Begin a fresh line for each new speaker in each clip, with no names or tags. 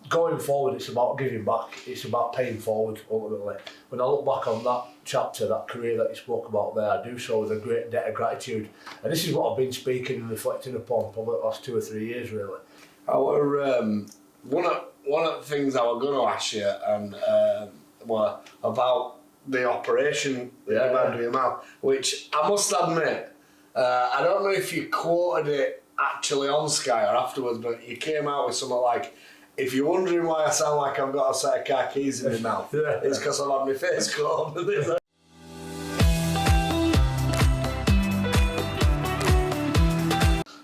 going forward, it's about giving back. It's about paying forward, ultimately. When I look back on that chapter, that career that you spoke about there, I do so with a great debt of gratitude. And this is what I've been speaking and reflecting upon probably the last 2 or 3 years, really.
One of the things I was going to ask you were about the operation that you had with your mouth, which I must admit, I don't know if you quoted it actually on Sky or afterwards, but you came out with something like, if you're wondering why I sound like I've got a set of car keys in my mouth, it's because I've had my face cut on.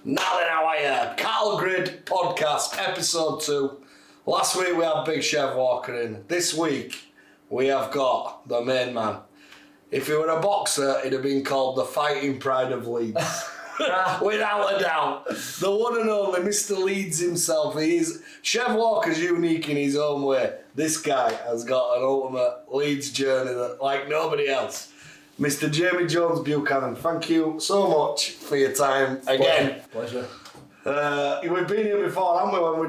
Now then, how are you? Cattle Grid Podcast, Episode 2. Last week we had Big Chev Walker in. This week we have got the main man. If he were a boxer, he'd have been called the Fighting Pride of Leeds. Without a doubt. The one and only Mr. Leeds himself. He is. Chev Walker's unique in his own way. This guy has got an ultimate Leeds journey that, like nobody else. Mr. Jamie Jones-Buchanan, thank you so much for your time again.
Pleasure.
We've been here before, haven't we, when we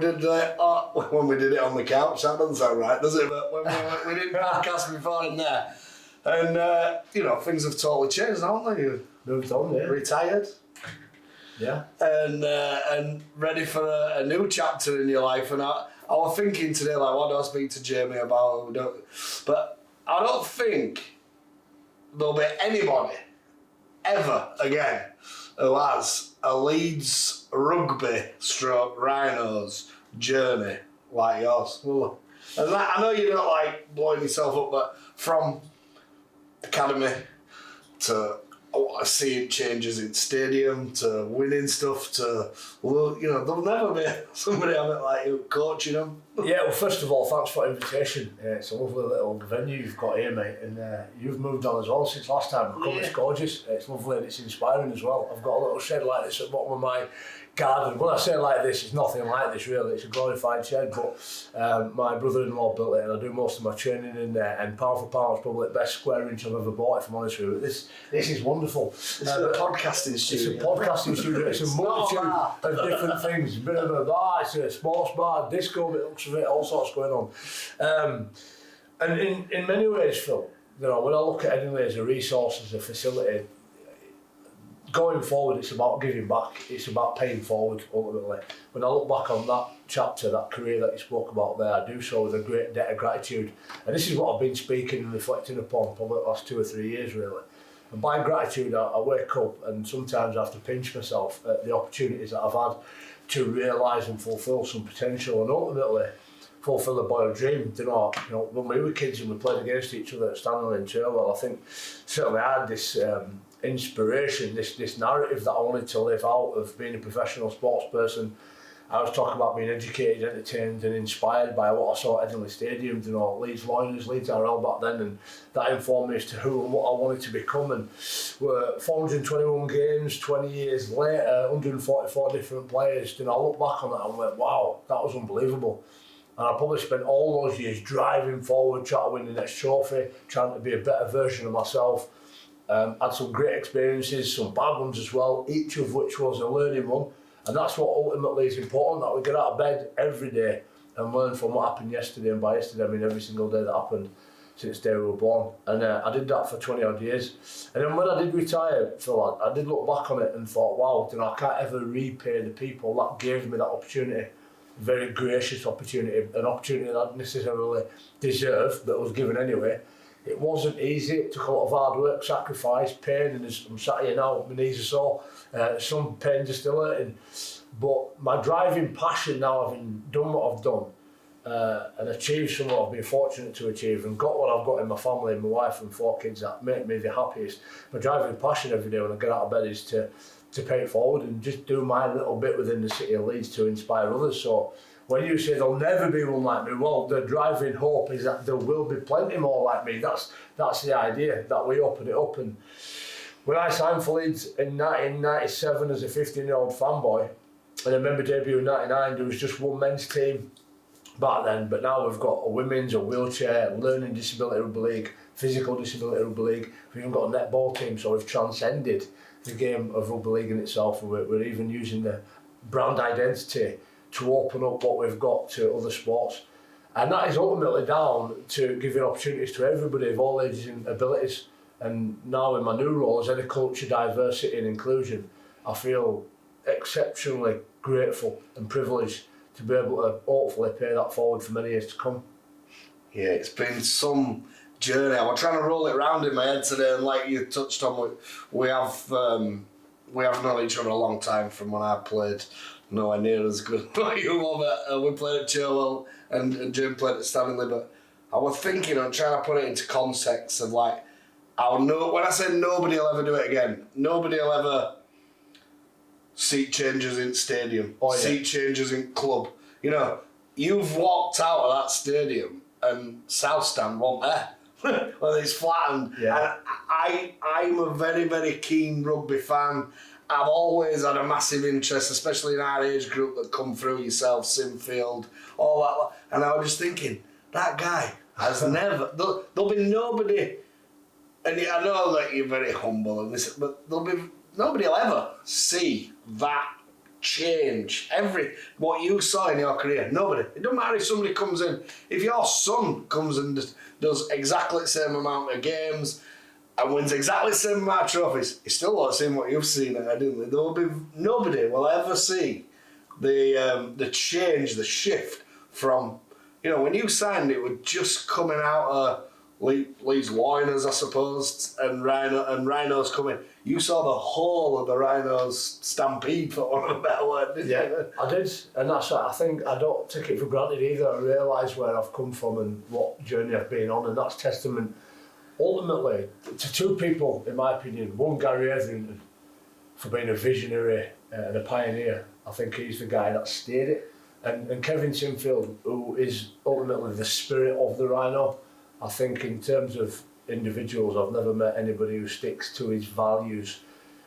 did it on the couch? That doesn't sound right, does it? But when we did podcast before in there. And, things have totally changed, haven't they? You
moved on, yeah.
Retired.
Yeah.
And ready for a new chapter in your life. And I was thinking today, like, what do I speak to Jamie about? But I don't think there'll be anybody ever again who has a Leeds Rugby/Rhinos journey like yours. And I know you don't like blowing yourself up, but from academy to seeing changes in stadium to winning stuff to, there'll never be somebody like you coaching them.
Yeah, well, first of all, thanks for the invitation. It's a lovely little venue you've got here, mate, and you've moved on as well since last time. It's gorgeous, it's lovely and it's inspiring as well. I've got a little shed like this at the bottom of my garden. When I say like this, it's nothing like this really, it's a glorified shed, but my brother-in-law built it and I do most of my training in there, and pound for pound, it's probably the best square inch I've ever bought, if I'm honest with you. This is wonderful.
This is a podcasting studio.
It's a podcasting studio, it's a multitude of different things. A bit of a bar, it's a sports bar, disco, it looks of it, all sorts going on. And in many ways, Phil, when I look at Headingley as a resource, as a facility, going forward, it's about giving back. It's about paying forward, ultimately. When I look back on that chapter, that career that you spoke about there, I do so with a great debt of gratitude. And this is what I've been speaking and reflecting upon probably the last 2 or 3 years, really. And by gratitude, I wake up and sometimes I have to pinch myself at the opportunities that I've had to realise and fulfil some potential and ultimately fulfil a boyhood dream. When we were kids and we played against each other at Stanley and Cherwell, I think certainly I had this inspiration, this narrative that I wanted to live out of being a professional sports person. I was talking about being educated, entertained and inspired by what I saw at Headingley Stadium, Leeds Rhinos, Leeds RL back then, and that informed me as to who and what I wanted to become. And we're 421 games, 20 years later, 144 different players. I look back on that and went, wow, that was unbelievable. And I probably spent all those years driving forward, trying to win the next trophy, trying to be a better version of myself. Had some great experiences, some bad ones as well, each of which was a learning one. And that's what ultimately is important, that we get out of bed every day and learn from what happened yesterday. And by yesterday, I mean every single day that happened since the day we were born. And I did that for 20 odd years. And then when I did retire, Phil, I did look back on it and thought, wow, I can't ever repay the people that gave me that opportunity. Very gracious opportunity, an opportunity that I didn't necessarily deserve, but was given anyway. It wasn't easy, it took a lot of hard work, sacrifice, pain, and as I'm sat here now, my knees are sore, some pains are still hurting. But my driving passion now, having done what I've done, and achieved some what I've been fortunate to achieve, and got what I've got in my family, and my wife and 4 kids that make me the happiest, my driving passion every day when I get out of bed is to pay it forward and just do my little bit within the city of Leeds to inspire others. So when you say there'll never be one like me, well, the driving hope is that there will be plenty more like me. That's the idea, that we open it up. And when I signed for Leeds in 1997 as a 15-year-old fanboy, and I remember debuting in 99, there was just one men's team back then, but now we've got a women's, a wheelchair, learning disability rugby league, physical disability rugby league. We've even got a netball team, so we've transcended the game of rugby league in itself. We're even using the brand identity to open up what we've got to other sports. And that is ultimately down to giving opportunities to everybody of all ages and abilities. And now in my new role as head of culture, diversity and inclusion, I feel exceptionally grateful and privileged to be able to hopefully pay that forward for many years to come.
Yeah, it's been some journey. I was trying to roll it around in my head today, and like you touched on, we have known each other a long time from when I played nowhere near as good as you were. We played at Chilwell and Jim played at Stanley, but I was thinking and trying to put it into context of like, when I say nobody will ever do it again, nobody will ever seat changes in stadium, seat changes in club. You know, you've walked out of that stadium and South Stand weren't there. Well, it's flattened. Yeah. And I'm a very, very keen rugby fan. I've always had a massive interest, especially in our age group that come through, yourself, Simfield, all that. And I was just thinking, that guy has never... There'll be nobody... And I know that you're very humble and this, but nobody will ever see that change. What you saw in your career, nobody. It doesn't matter if somebody comes in. If your son comes and does exactly the same amount of games and wins exactly the same amount of trophies, he still won't see what you've seen at Edinburgh. Nobody will ever see the change, the shift from, when you signed, it was just coming out of Leeds Rhinos, I suppose, and Rhinos coming. You saw the whole of the Rhinos stampede, for want of a better word, didn't you?
I did, and that's what I think. I don't take it for granted either. I realise where I've come from and what journey I've been on, and that's testament, ultimately, to two people, in my opinion. One, Gary Etherington, for being a visionary and a pioneer. I think he's the guy that steered it. And Kevin Simfield, who is ultimately the spirit of the Rhino. I think in terms of individuals, I've never met anybody who sticks to his values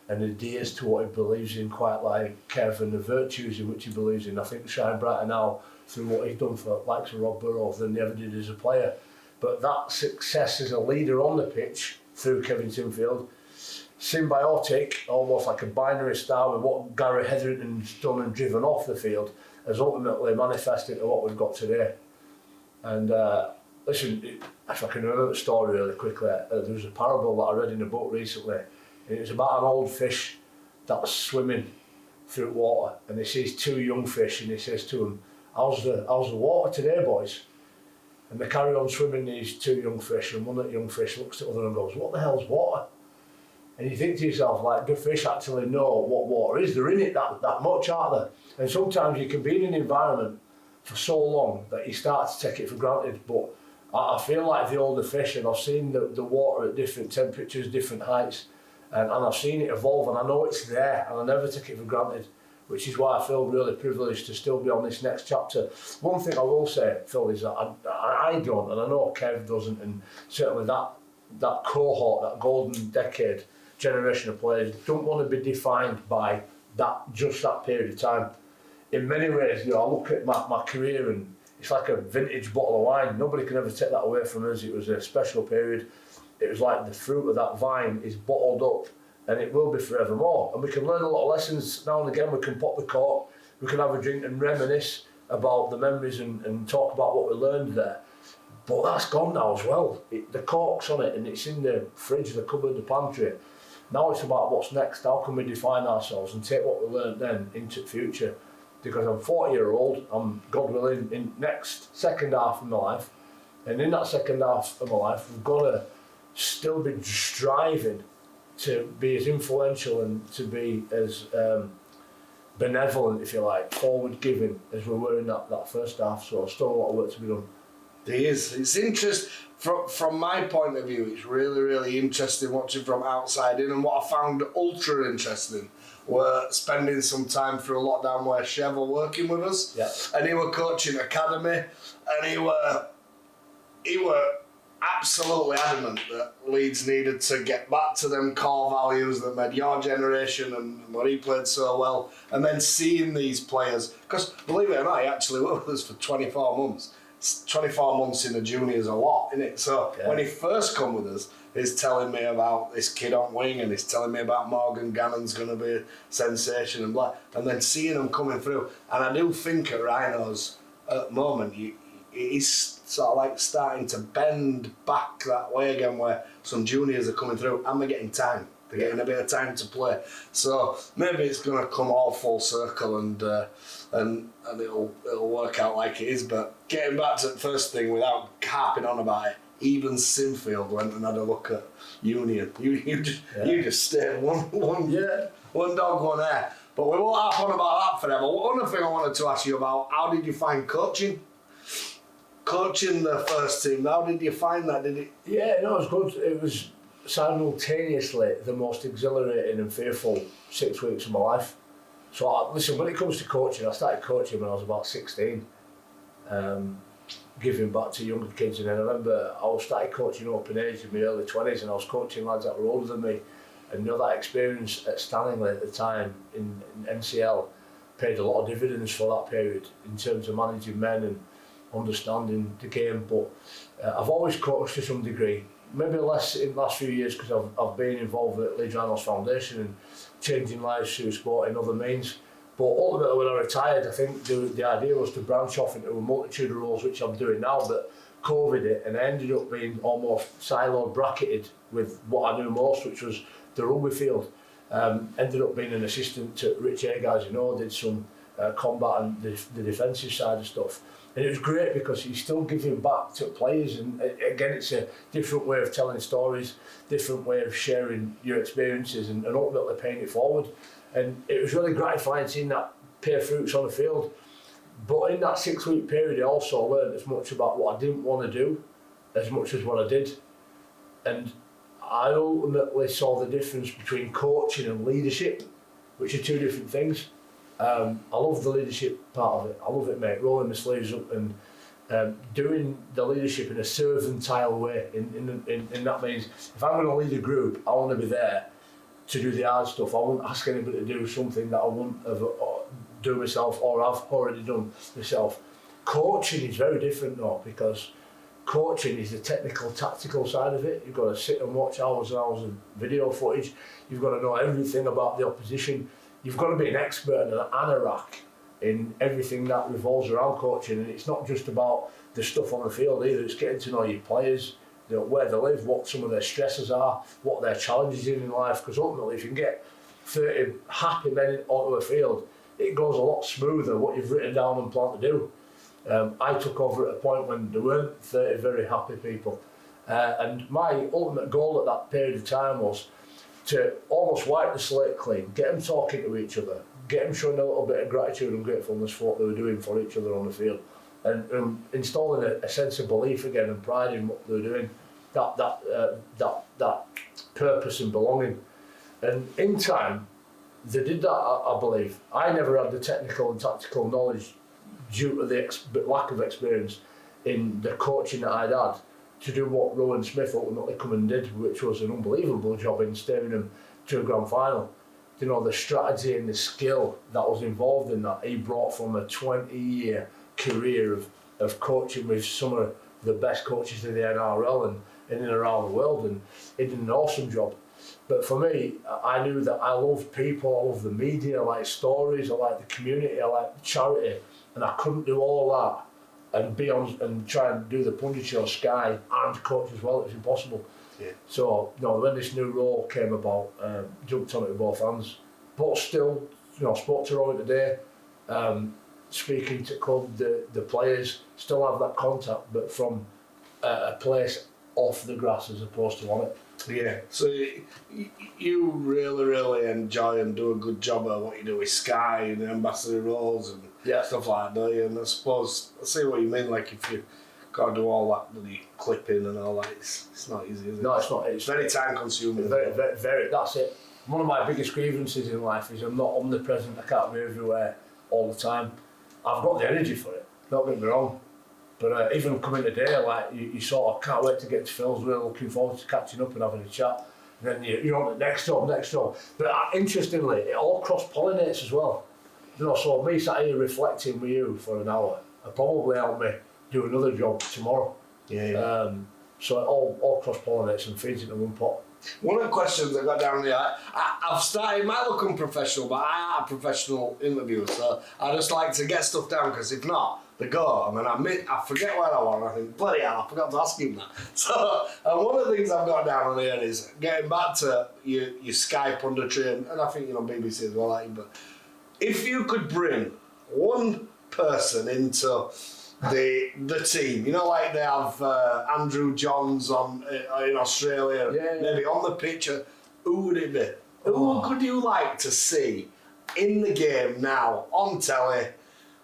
and adheres to what he believes in quite like Kev and the virtues in which he believes in. I think shine brighter now through what he's done for likes of Rob Burrows than he ever did as a player. But that success as a leader on the pitch through Kevin Simfield, symbiotic, almost like a binary star with what Gary Hetherington's done and driven off the field, has ultimately manifested into what we've got today. And listen, if I can remember the story really quickly, there was a parable that I read in a book recently, and it was about an old fish that was swimming through water, and he sees two young fish, and he says to them, how's the water today, boys? And they carry on swimming, these two young fish, and one of the young fish looks at the other and goes, what the hell's water? And you think to yourself, like, do fish actually know what water is? They're in it that much, aren't they? And sometimes you can be in an environment for so long that you start to take it for granted, but I feel like the older fish, and I've seen the water at different temperatures, different heights, and I've seen it evolve, and I know it's there, and I never take it for granted, which is why I feel really privileged to still be on this next chapter. One thing I will say, Phil, is that I don't, and I know Kev doesn't, and certainly that cohort, that golden decade generation of players, don't want to be defined by just that period of time. In many ways, I look at my career and it's like a vintage bottle of wine. Nobody can ever take that away from us. It was a special period. It was like the fruit of that vine is bottled up, and it will be forevermore. And we can learn a lot of lessons now and again. We can pop the cork, we can have a drink and reminisce about the memories and talk about what we learned there. But that's gone now as well. The cork's on it, and it's in the fridge, the cupboard, the pantry. Now it's about what's next. How can we define ourselves and take what we learned then into the future? Because I'm 40-year-old, I'm, God willing, in next second half of my life, and in that second half of my life, we've got to still be striving to be as influential and to be as benevolent, if you like, forward-giving as we were in that first half. So still a lot of work to be done.
There is. It's interesting. From my point of view, it's really, really interesting watching from outside in, and what I found ultra interesting were spending some time through a lockdown where Chev were working with us, and he were coaching academy, and he were absolutely adamant that Leeds needed to get back to them core values that made your generation and what he played so well, and then seeing these players, because believe it or not, he actually worked with us for 24 months. 24 months in the juniors a lot, isn't it? So when he first come with us, he's telling me about this kid on wing, and he's telling me about Morgan Gannon's going to be a sensation and blah. And then seeing him coming through, and I do think at Rhinos at the moment, he's sort of like starting to bend back that way again, where some juniors are coming through and they're getting time. They're getting a bit of time to play. So maybe it's going to come all full circle and it'll work out like it is. But getting back to the first thing without harping on about it, even Sinfield went and had a look at Union. You just stayed one dog, one hair. But we won't harp on about that forever. One other thing I wanted to ask you about, how did you find coaching? Coaching the first team, how did you find that? Did it?
Yeah, no, it was good. It was simultaneously the most exhilarating and fearful 6 weeks of my life. So listen, when it comes to coaching, I started coaching when I was about 16, giving back to younger kids, and then I remember I started coaching open age in my early 20s, and I was coaching lads that were older than me, and that experience at Stanley at the time in NCL paid a lot of dividends for that period in terms of managing men and understanding the game. But I've always coached to some degree, maybe less in the last few years because I've been involved with Leeds Rhinos Foundation and changing lives through sport in other means. But ultimately when I retired, I think the idea was to branch off into a multitude of roles, which I'm doing now, but COVID it, and I ended up being almost siloed, bracketed with what I knew most, which was the rugby field. Ended up being an assistant to Rich Agars, did some combat and the defensive side of stuff. And it was great because he's still giving back to players, and again it's a different way of telling stories, different way of sharing your experiences and ultimately paying it forward. And it was really gratifying seeing that bear fruits on the field. But in that 6 week period I also learned as much about what I didn't want to do as much as what I did. And I ultimately saw the difference between coaching and leadership, which are two different things. I love the leadership part of it. I love it, mate. Rolling my sleeves up and doing the leadership in a servantile way. In that means if I'm going to lead a group, I want to be there to do the hard stuff. I won't ask anybody to do something that I won't have do myself or have already done myself. Coaching is very different though, because coaching is the technical, tactical side of it. You've got to sit and watch hours and hours of video footage. You've got to know everything about the opposition. You've got to be an expert and an anorak in everything that revolves around coaching. And it's not just about the stuff on the field either. It's getting to know your players, where they live, what some of their stresses are, what their challenges are in life. Because ultimately, if you can get 30 happy men onto a field, it goes a lot smoother what you've written down and planned to do. I took over at a point when there weren't 30 very happy people. And my ultimate goal at that period of time was to almost wipe the slate clean, get them talking to each other, get them showing a little bit of gratitude and gratefulness for what they were doing for each other on the field, and installing a sense of belief again and pride in what they were doing, that purpose and belonging. And in time, they did that, I believe. I never had the technical and tactical knowledge due to the lack of experience in the coaching that I'd had to do what Rowan Smith ultimately come and did, which was an unbelievable job in steering them to a grand final. The strategy and the skill that was involved in that, he brought from a 20-year career of coaching with some of the best coaches in the NRL and in and around the world, and he did an awesome job. But for me, I knew that I loved people, I loved the media, I liked stories, I liked the community, I liked charity, and I couldn't do all that and be on and try and do the punditry show Sky and coach as well. It was impossible. Yeah. So when this new role came about, jumped on it with both hands. But still, spoke to Rowan today, speaking to club, the players, still have that contact, but from a place off the grass as opposed to on it.
Yeah, so you really, really enjoy and do a good job of what you do with Sky and the ambassador roles and stuff like that, don't you? And I suppose, I see what you mean, like if you got to do all that bloody clipping and all that, it's not easy, is it?
No, it's not. It's
very time consuming.
Very, that's it. One of my biggest grievances in life is I'm not omnipresent, I can't be everywhere all the time. I've got the energy for it, don't get me wrong. But even coming today, like you sort of can't wait to get to Phil's. We're looking forward to catching up and having a chat. And then you're on the next job. But interestingly, it all cross-pollinates as well. So me sat here reflecting with you for an hour, it probably helped me do another job tomorrow.
Yeah.
So it all cross-pollinates and feeds into one pot.
One of the questions I got down here, I've started, it might look unprofessional, but I am a professional interviewer, so I just like to get stuff down, because if not, they go, and then I forget where I was, and I think, bloody hell, I forgot to ask him that. So, one of the things I've got down on here is getting back to your Sky punditry, and I think, BBC as well, but if you could bring one person into the team, like they have Andrew Johns on in Australia, maybe on the pitch, who would it be? Who could you like to see in the game now, on telly,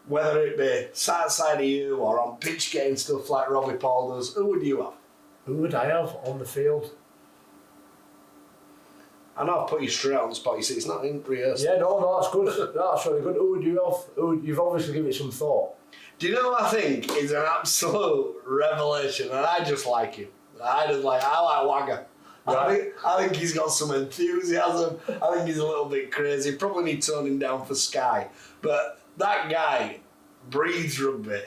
whether it be side side of you or on pitch getting stuff like Robbie Paul does? Who would you have?
Who would I have on the field?
I know I've put you straight on the spot, you see, it's not in rehearsal.
Yeah, no, that's good. That's really good. Who would you have? You've obviously given it some thought.
Do you know what I think is an absolute revelation? And I just like him. I like Wagger. Right. I think he's got some enthusiasm. I think he's a little bit crazy. Probably need toning down for Sky. But that guy breathes rugby.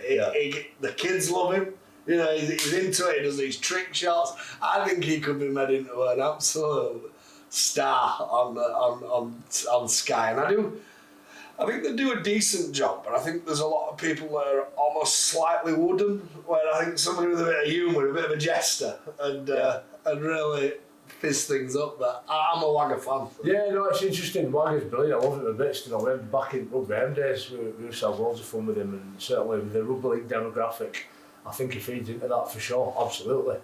The kids love him. He's into it. He does these trick shots. I think he could be made into an absolute star on Sky. And I think they do a decent job, but I think there's a lot of people that are almost slightly wooden, where I think somebody with a bit of humour, a bit of a jester, and really fizz things up. But I'm a Wagger fan.
Yeah, no, it's interesting. Wagger's brilliant. I love him a bit. Back in Rugby M days, we used to have loads of fun with him, and certainly with the Rugby League demographic, I think he feeds into that for sure, absolutely.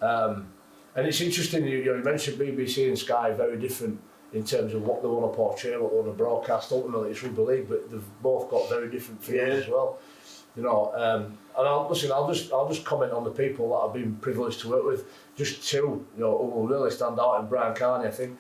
And it's interesting, you mentioned BBC and Sky, very different in terms of what they want to portray, what they want to broadcast. Ultimately, it's Rugby League, but they've both got very different feelings as well. And I'll just comment on the people that I've been privileged to work with. Just two, who will really stand out. And Brian Carney, I think,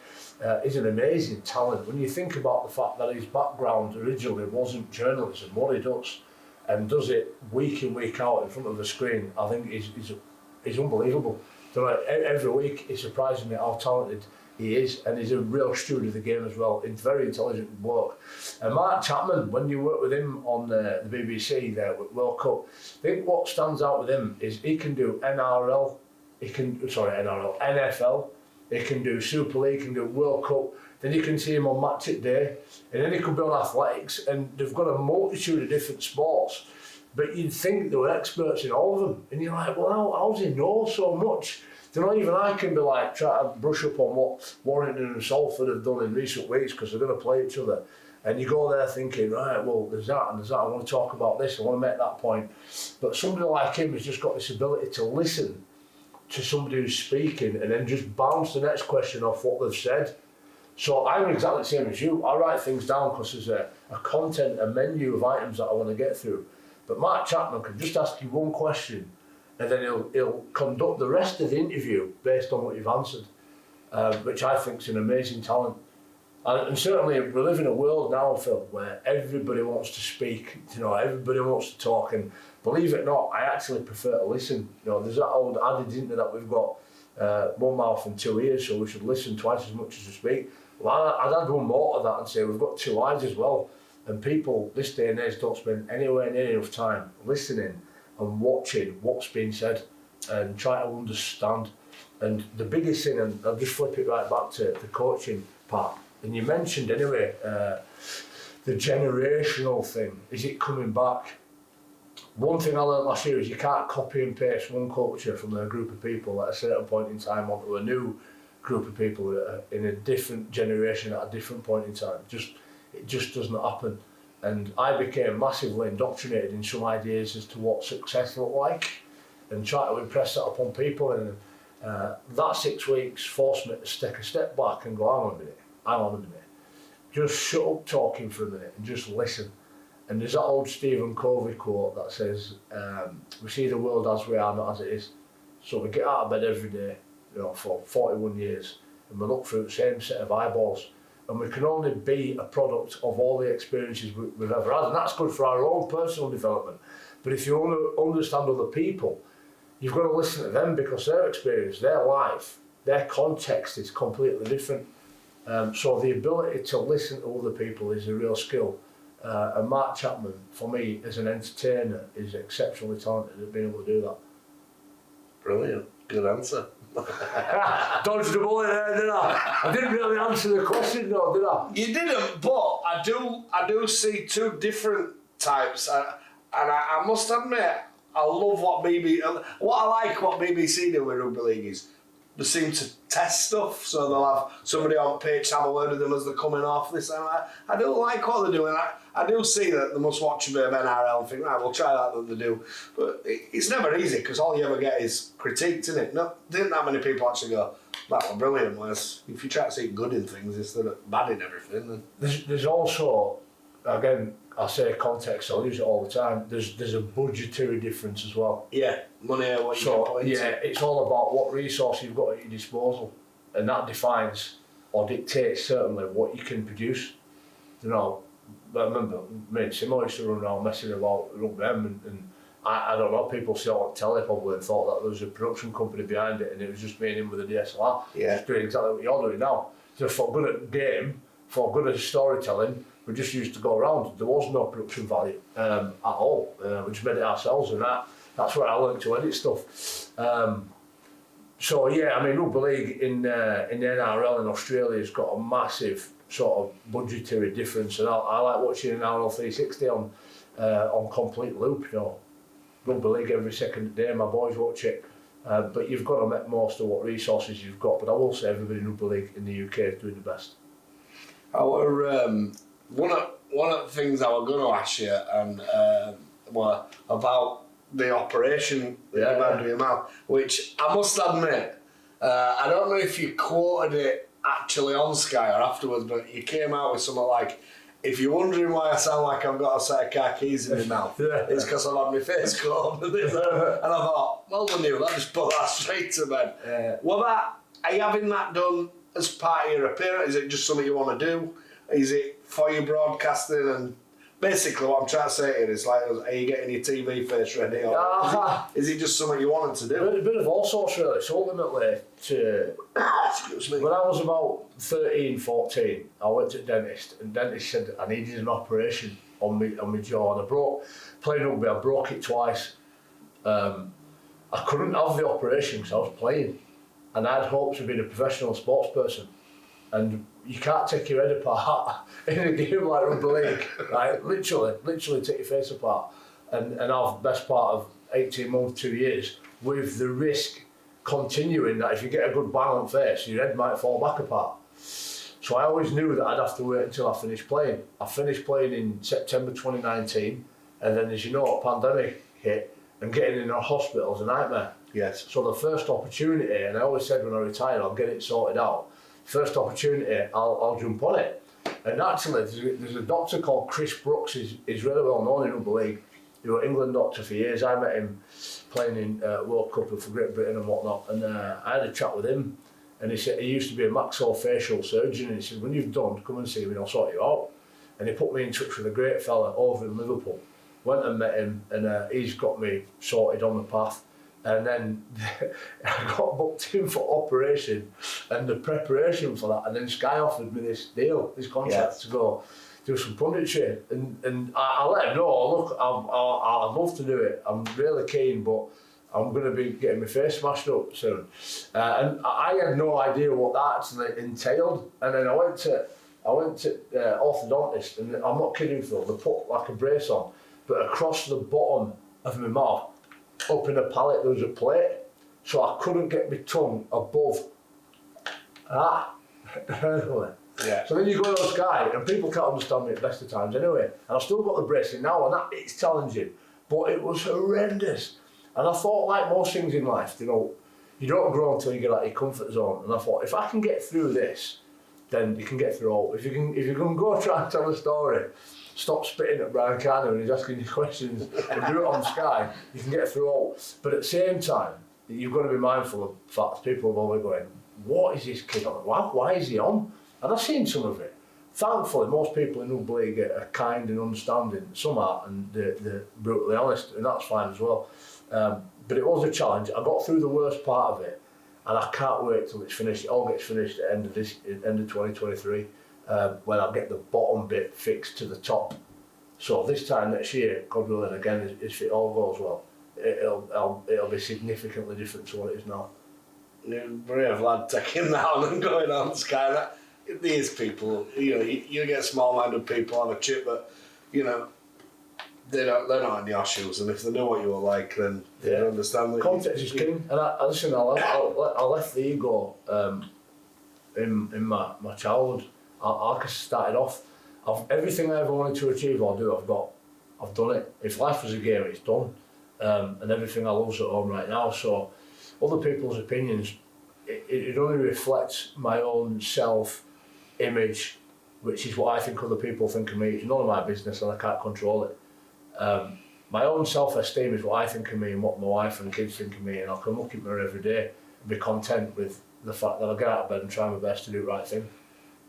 is an amazing talent. When you think about the fact that his background originally wasn't journalism, what he does, and does it week in, week out in front of the screen, I think is unbelievable. Every week, it's surprising me how talented he is, and he's a real steward of the game as well. He's a very intelligent bloke. And Mark Chapman, when you work with him on the BBC there with World Cup, I think what stands out with him is he can do NFL, he can do Super League, he can do World Cup, then you can see him on Match It Day, and then he could be on athletics, and they've got a multitude of different sports, but you'd think they were experts in all of them, and you're like, well, how does he know so much? Even I can be like, try to brush up on what Warrington and Salford have done in recent weeks, because they're going to play each other. And you go there thinking, right, well, there's that and there's that. I want to talk about this, I want to make that point. But somebody like him has just got this ability to listen to somebody who's speaking and then just bounce the next question off what they've said. So I'm exactly the same as you. I write things down because there's a content, a menu of items that I want to get through. But Mark Chapman can just ask you one question, and then he'll conduct the rest of the interview based on what you've answered, which I think is an amazing talent. And certainly we live in a world now, Phil, where everybody wants to speak, everybody wants to talk, and believe it or not, I actually prefer to listen. There's that old adage, isn't there, that we've got one mouth and two ears, so we should listen twice as much as we speak. Well, I'd add one more to that and say we've got two eyes as well, and people this day and age don't spend anywhere near enough time listening and watching what's being said and try to understand. And the biggest thing, and I'll just flip it right back to the coaching part, and you mentioned anyway, the generational thing, is it coming back? One thing I learned last year is you can't copy and paste one culture from a group of people at a certain point in time onto a new group of people in a different generation at a different point in time. It just doesn't happen. And I became massively indoctrinated in some ideas as to what success looked like, and try to impress that upon people. And that 6 weeks forced me to take a step back and go, hang on a minute. Just shut up talking for a minute and just listen. And there's that old Stephen Covey quote that says, we see the world as we are, not as it is. So we get out of bed every day, for 41 years, and we look through the same set of eyeballs. And we can only be a product of all the experiences we've ever had, and that's good for our own personal development. But if you want to understand other people, you've got to listen to them, because their experience, their life, their context is completely different. So the ability to listen to other people is a real skill, And Mark Chapman, for me, as an entertainer, is exceptionally talented at being able to do that.
Brilliant. Good answer.
Dodged the bullet there, didn't I? I didn't really answer the question though, did I?
You didn't, but I do see two different types, and I must admit, I love what BBC do with rugby league is they seem to test stuff, so they'll have somebody on pitch, have a word with them as they're coming off this and that. I do like what they're doing. I do see that they must watch a bit of NRL and think, right, we'll try that they do. But it's never easy because all you ever get is critiqued, isn't it? Didn't that many people actually go, that was brilliant, whereas if you try to see good in things instead of bad in everything. Then...
There's also, again, I say context, I'll use it all the time, there's a budgetary difference as well.
Yeah, money, what you can put into.
Yeah, it's all about what resource you've got at your disposal, and that defines or dictates certainly what you can produce. You know, I remember me and Simo used to run around messing about rugby and I don't know, people saw it on telly probably and thought that there was a production company behind it and it was just me and him with a DSLR.
Yeah.
Just doing exactly what you're doing now. Just for good at game, for good at storytelling, we just used to go around. There was no production value at all. We just made it ourselves, and that's where I learned to edit stuff. So yeah, I mean, rugby league in the NRL in Australia has got a massive sort of budgetary difference, and I like watching NRL 360 on complete loop. You know, rugby league every second day. My boys watch it, but you've got to make most of what resources you've got. But I will say everybody in rugby league in the UK is doing the best.
One of the things I was going to ask you were about the operation that you had with your mouth, which I must admit, I don't know if you quoted it actually on Sky or afterwards, but you came out with something like, if you're wondering why I sound like I've got a set of car keys in my mouth, it's because I've had my face cut. And I thought, well done you, that just put that straight to bed. Are you having that done as part of your appearance? Is it just something you want to do? Is it for your broadcasting? And basically what I'm trying to say here is like, are you getting your TV face ready? Or is it just something you wanted to do?
A bit of all sorts really. So ultimately, when I was about 13, 14, I went to the dentist, and the dentist said I needed an operation on my jaw, and playing rugby, I broke it twice. I couldn't have the operation because I was playing, and I had hopes of being a professional sports person. And you can't take your head apart in a game like rugby league, right? Literally take your face apart and have the best part of 18 months, 2 years, with the risk continuing that if you get a good bang on face, your head might fall back apart. So I always knew that I'd have to wait until I finished playing. I finished playing in September 2019, and then as you know, a pandemic hit, and getting in a hospital is a nightmare.
Yes.
So the first opportunity, and I always said when I retire, I'll get it sorted out. First opportunity, I'll jump on it. And actually, there's a doctor called Chris Brooks. He's really well known in rugby league. He was an England doctor for years. I met him playing in World Cup for Great Britain and whatnot. And I had a chat with him. And he said he used to be a maxillofacial surgeon. And he said, when you've done, come and see me and I'll sort you out. And he put me in touch with a great fella over in Liverpool. Went and met him, and he's got me sorted on the path. And then I got booked in for operation and the preparation for that, and then Sky offered me this deal, this contract to go do some punditry, and I let him know, look, I'd love to do it, I'm really keen, but I'm going to be getting my face smashed up soon. And I had no idea what that actually entailed, and then I went to orthodontist, and I'm not kidding Phil, they put like a brace on, but across the bottom of my mouth, up in a palate there was a plate, so I couldn't get my tongue above that.
Yeah.
So then you go to Sky and people can't understand me at best of times anyway, and I've still got the bracing now, and that it's challenging, but it was horrendous. And I thought, like most things in life, you know, you don't grow until you get out of your comfort zone, and I thought, if I can get through this, then you can get through all. If you can go try and tell a story, stop spitting at Brian Carter when he's asking you questions and do it on Sky, you can get through all. But at the same time, you've got to be mindful of the fact people are always going, what is this kid on? Why is he on? And I've seen some of it. Thankfully, most people in rugby league are kind and understanding. Some are, and they're brutally honest, and that's fine as well. But it was a challenge. I got through the worst part of it, and I can't wait till it's finished. It all gets finished at the end of 2023. When I'll get the bottom bit fixed to the top, So this time next year, God willing, again, if it all goes well, it'll be significantly different to what it is now.
Brave lad taking that on and going on Sky. These people, you get small-minded people on a chip that, they're not in your shoes, and if they know what you were like, then they understand that.
Context is king, and I left the ego in my childhood. I started off. Everything I ever wanted to achieve or do, I've done it. If life was a game, it's done, and everything I love's at home right now. So, other people's opinions, it only reflects my own self-image, which is what I think other people think of me. It's none of my business, and I can't control it. My own self-esteem is what I think of me and what my wife and kids think of me, and I can look at me every day and be content with the fact that I get out of bed and try my best to do the right thing.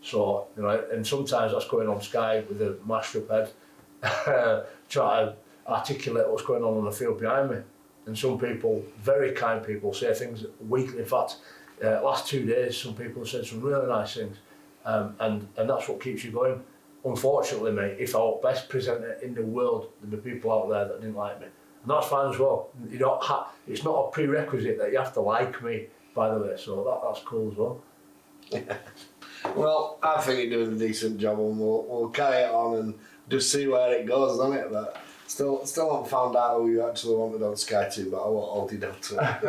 So, and sometimes that's going on Sky with a mashed up head, try to articulate what's going on the field behind me. And some people, very kind people, say things weekly. In fact, last 2 days, some people have said some really nice things, and that's what keeps you going. Unfortunately, mate, if I was best presenter in the world, there'd be people out there that didn't like me, and that's fine as well. It's not a prerequisite that you have to like me, by the way. So that's cool as well.
Yeah. Well, I think you're doing a decent job, and we'll carry it on and just see where it goes, isn't it? But still haven't found out who you actually wanted on Sky 2, but I won't hold you down to it.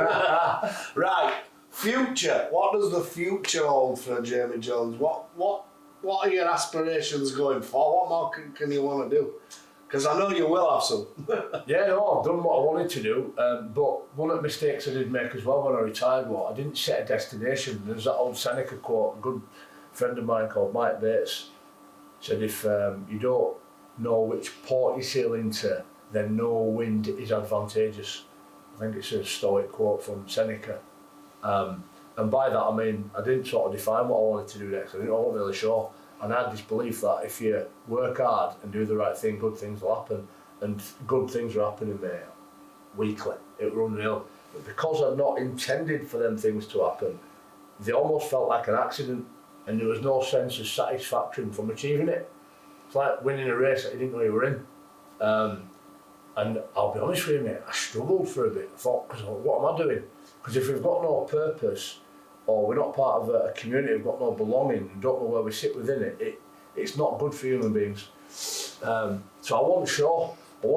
Right, future. What does the future hold for Jamie Jones? What are your aspirations going for? What more can you want to do? Because I know you will have some.
Yeah, no, I've done what I wanted to do, but one of the mistakes I did make as well when I retired was I didn't set a destination. There's that old Seneca quote, a good friend of mine called Mike Bates said, if you don't know which port you sail into, then no wind is advantageous. I think it's a Stoic quote from Seneca. And by that I mean I didn't sort of define what I wanted to do next. I wasn't really sure. And I had this belief that if you work hard and do the right thing, good things will happen. And good things are happening, mate, weekly. It was unreal. But because I'd not intended for them things to happen, they almost felt like an accident, and there was no sense of satisfaction from achieving it. It's like winning a race that you didn't know you were in. And I'll be honest with you, mate, I struggled for a bit. I thought, what am I doing? Because if we've got no purpose, or we're not part of a community, we've got no belonging, and don't know where we sit within it, it's not good for human beings. So I wasn't sure. I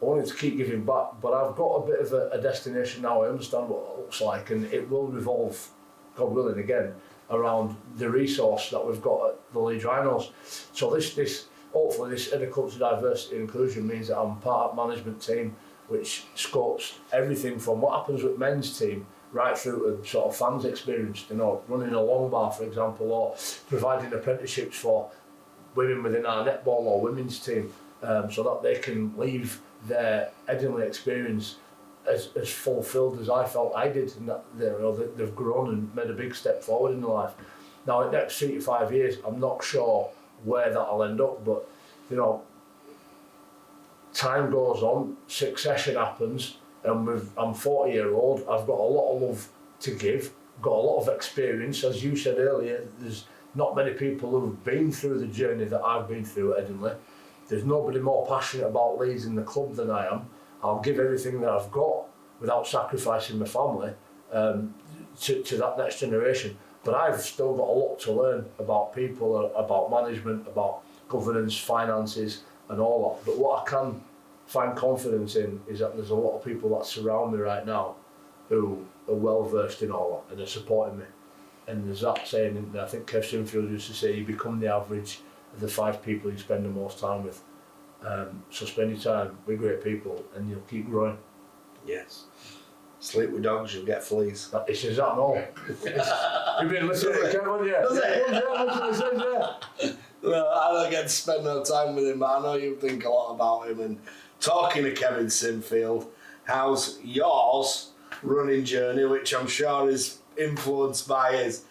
wanted to keep giving back, but I've got a bit of a destination now. I understand what it looks like, and it will revolve, God willing, again, around the resource that we've got at the Leeds Rhinos. So this hopefully this Intercultural Diversity and Inclusion means that I'm part of the management team, which scopes everything from what happens with men's team right through to sort of fans experience, running a long bar, for example, or providing apprenticeships for women within our netball or women's team, so that they can leave their Headingley experience as fulfilled as I felt I did, and that they've grown and made a big step forward in their life. Now, in the next 3 to 5 years, I'm not sure where that'll end up, but time goes on, succession happens, and I'm 40-year-old. I've got a lot of love to give, got a lot of experience. As you said earlier, there's not many people who've been through the journey that I've been through at Headingley. There's nobody more passionate about Leeds in the club than I am. I'll give everything that I've got without sacrificing my family to that next generation. But I've still got a lot to learn about people, about management, about governance, finances, and all that. But what I can find confidence in is that there's a lot of people that surround me right now who are well versed in all that and are supporting me. And there's that saying, and I think Kev Sinfield used to say, you become the average of the 5 people you spend the most time with. So spend your time with great people and you'll keep growing.
Yes. Sleep with dogs, you'll get fleas.
It's just that and all. You've been listening to Kev, haven't you?
Does it?
Yeah.
Well, I don't get to spend no time with him, but I know you think a lot about him. And talking to Kevin Sinfield, how's yours running journey, which I'm sure is influenced by his?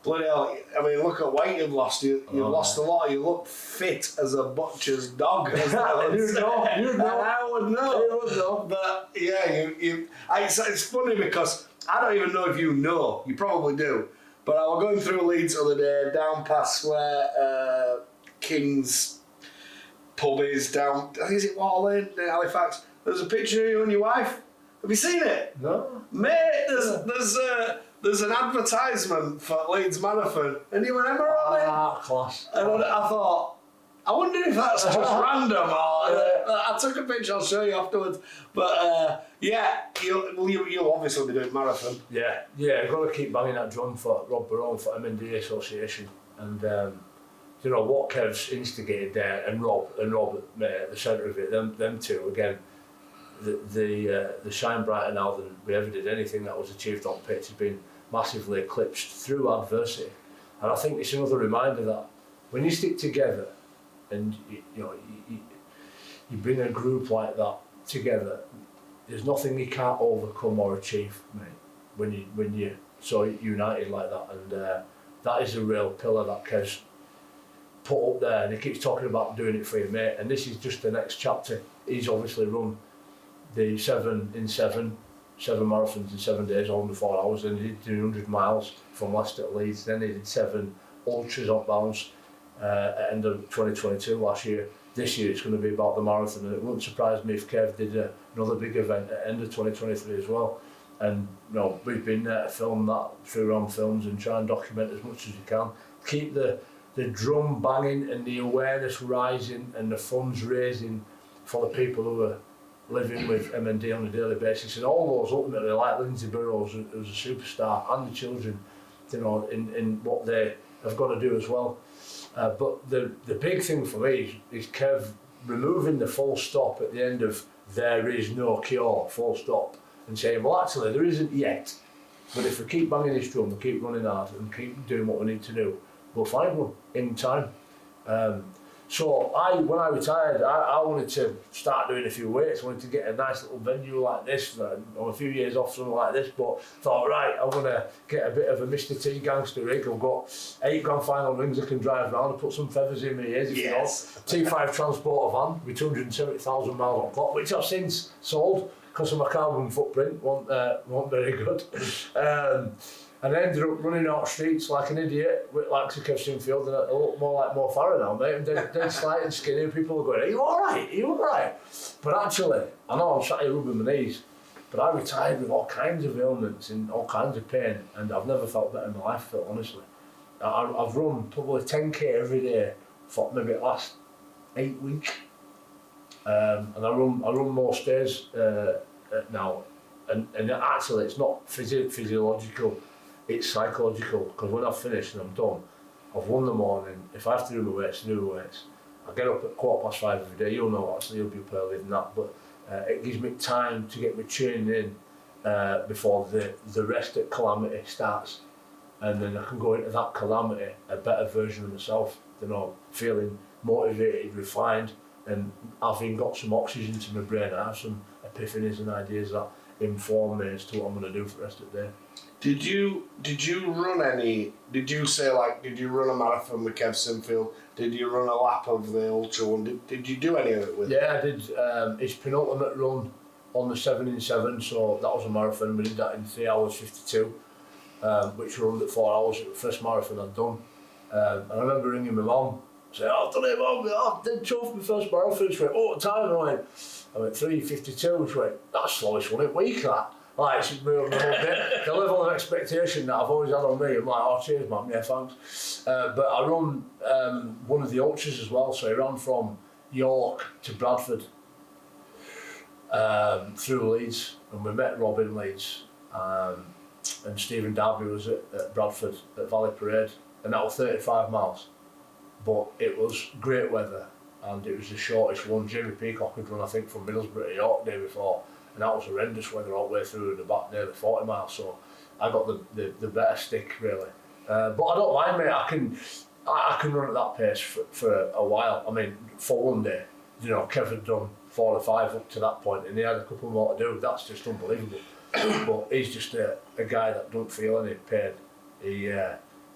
Bloody hell, I mean, look at weight you've lost. You've lost a lot. You look fit as a butcher's dog.
You know.
I would know.
You would know.
But yeah, it's funny because I don't even know if you know. You probably do. But I was going through Leeds the other day, down past where King's pubbies down, I think is it Water Lane, Halifax. There's a picture of you and your wife. Have you seen it?
No.
Mate, there's an advertisement for Leeds Marathon, and you remember on it?
Ah, class.
And I thought, I wonder if that's just random or I took a picture. I'll show you afterwards. But you'll obviously be doing marathon.
Yeah. I've got to keep banging that drum for Rob Barone for MND Association, and what Kev's instigated there, and Rob at the centre of it. Them two again. The shine brighter now than we ever did anything that was achieved on pitch has been massively eclipsed through adversity, and I think it's another reminder that when you stick together and you bring a group like that together, there's nothing you can't overcome or achieve, mate. When you're so united like that, and that is a real pillar that Kev's put up there, and he keeps talking about doing it for your mate, and this is just the next chapter. He's obviously run the 7 marathons in 7 days, under 4 hours, and he did 200 miles from Leicester to Leeds. Then he did 7 ultras on bounce at the end of 2022 last year. This year it's going to be about the marathon, and it wouldn't surprise me if Kev did another big event at the end of 2023 as well. And we've been there to film that through Ram Films and try and document as much as we can. Keep the drum banging and the awareness rising and the funds raising for the people who are living with MND on a daily basis, and all those ultimately, like Lindsay Burrows, who's a superstar, and the children, in what they have got to do as well. But the big thing for me is Kev removing the full stop at the end of "there is no cure," full stop, and saying, well, actually there isn't yet, but if we keep banging this drum, we keep running hard and keep doing what we need to do, we'll find one in time. So when I retired, I wanted to start doing a few weights. I wanted to get a nice little venue like this. I'm a few years off something like this, but thought, right, I'm going to get a bit of a Mr. T gangster rig. I've got 8 grand final rings I can drive around and put some feathers in my ears, if you know. T5 transporter van with 270,000 miles on clock, which I've since sold because of my carbon footprint, wasn't very good. And I ended up running out streets like an idiot with like Kev Sinfield, and I look more like Mo Farah now, mate. I'm dead slight and skinny, and people are going, are you alright? Are you alright? But actually, I know I'm sat here rubbing my knees, but I retired with all kinds of ailments and all kinds of pain, and I've never felt better in my life, honestly. I've run probably 10k every day for maybe the last 8 weeks. And I run most days now, and actually it's not physiological. It's psychological, because when I've finished and I'm done, I've won the morning. If I have to do my weights, do my weights. I get up at 5:15 every day. You'll know, actually, you'll be up earlier than that, but it gives me time to get my training in before the rest at calamity starts, and then I can go into that calamity a better version of myself, feeling motivated, refined, and having got some oxygen to my brain. I have some epiphanies and ideas that inform me as to what I'm going to do for the rest of the day.
Did you run any? Did you run a marathon with Kev Sinfield? Did you run a lap of the ultra one? Did you do any of it with him?
Yeah, I did his penultimate run on the 7 in 7, so that was a marathon. We did that in 3 hours 52, which we run at 4 hours. It was the first marathon I'd done. And I remember ringing my mum, saying, I've done it, Mum, I did 12 my first marathon. She went, what time? And I went 3:52. She went, that's the slowest one in a week, that. Like, she's moved a little bit. The level of expectation that I've always had on me, I'm like, oh, cheers, man, yeah, thanks. But I run one of the ultras as well, so I ran from York to Bradford through Leeds, and we met Rob in Leeds, and Stephen Darby was at Bradford at Valley Parade, and that was 35 miles. But it was great weather, and it was the shortest one. Jamie Peacock had run, I think, from Middlesbrough to York the day before, and that was horrendous weather all the way through and about nearly 40 miles, so I got the better stick, really. But I don't mind, mate. I can run at that pace for a while. I mean, for one day, Kev had done 4 or 5 up to that point, and he had a couple more to do. That's just unbelievable. But he's just a guy that don't feel any pain. He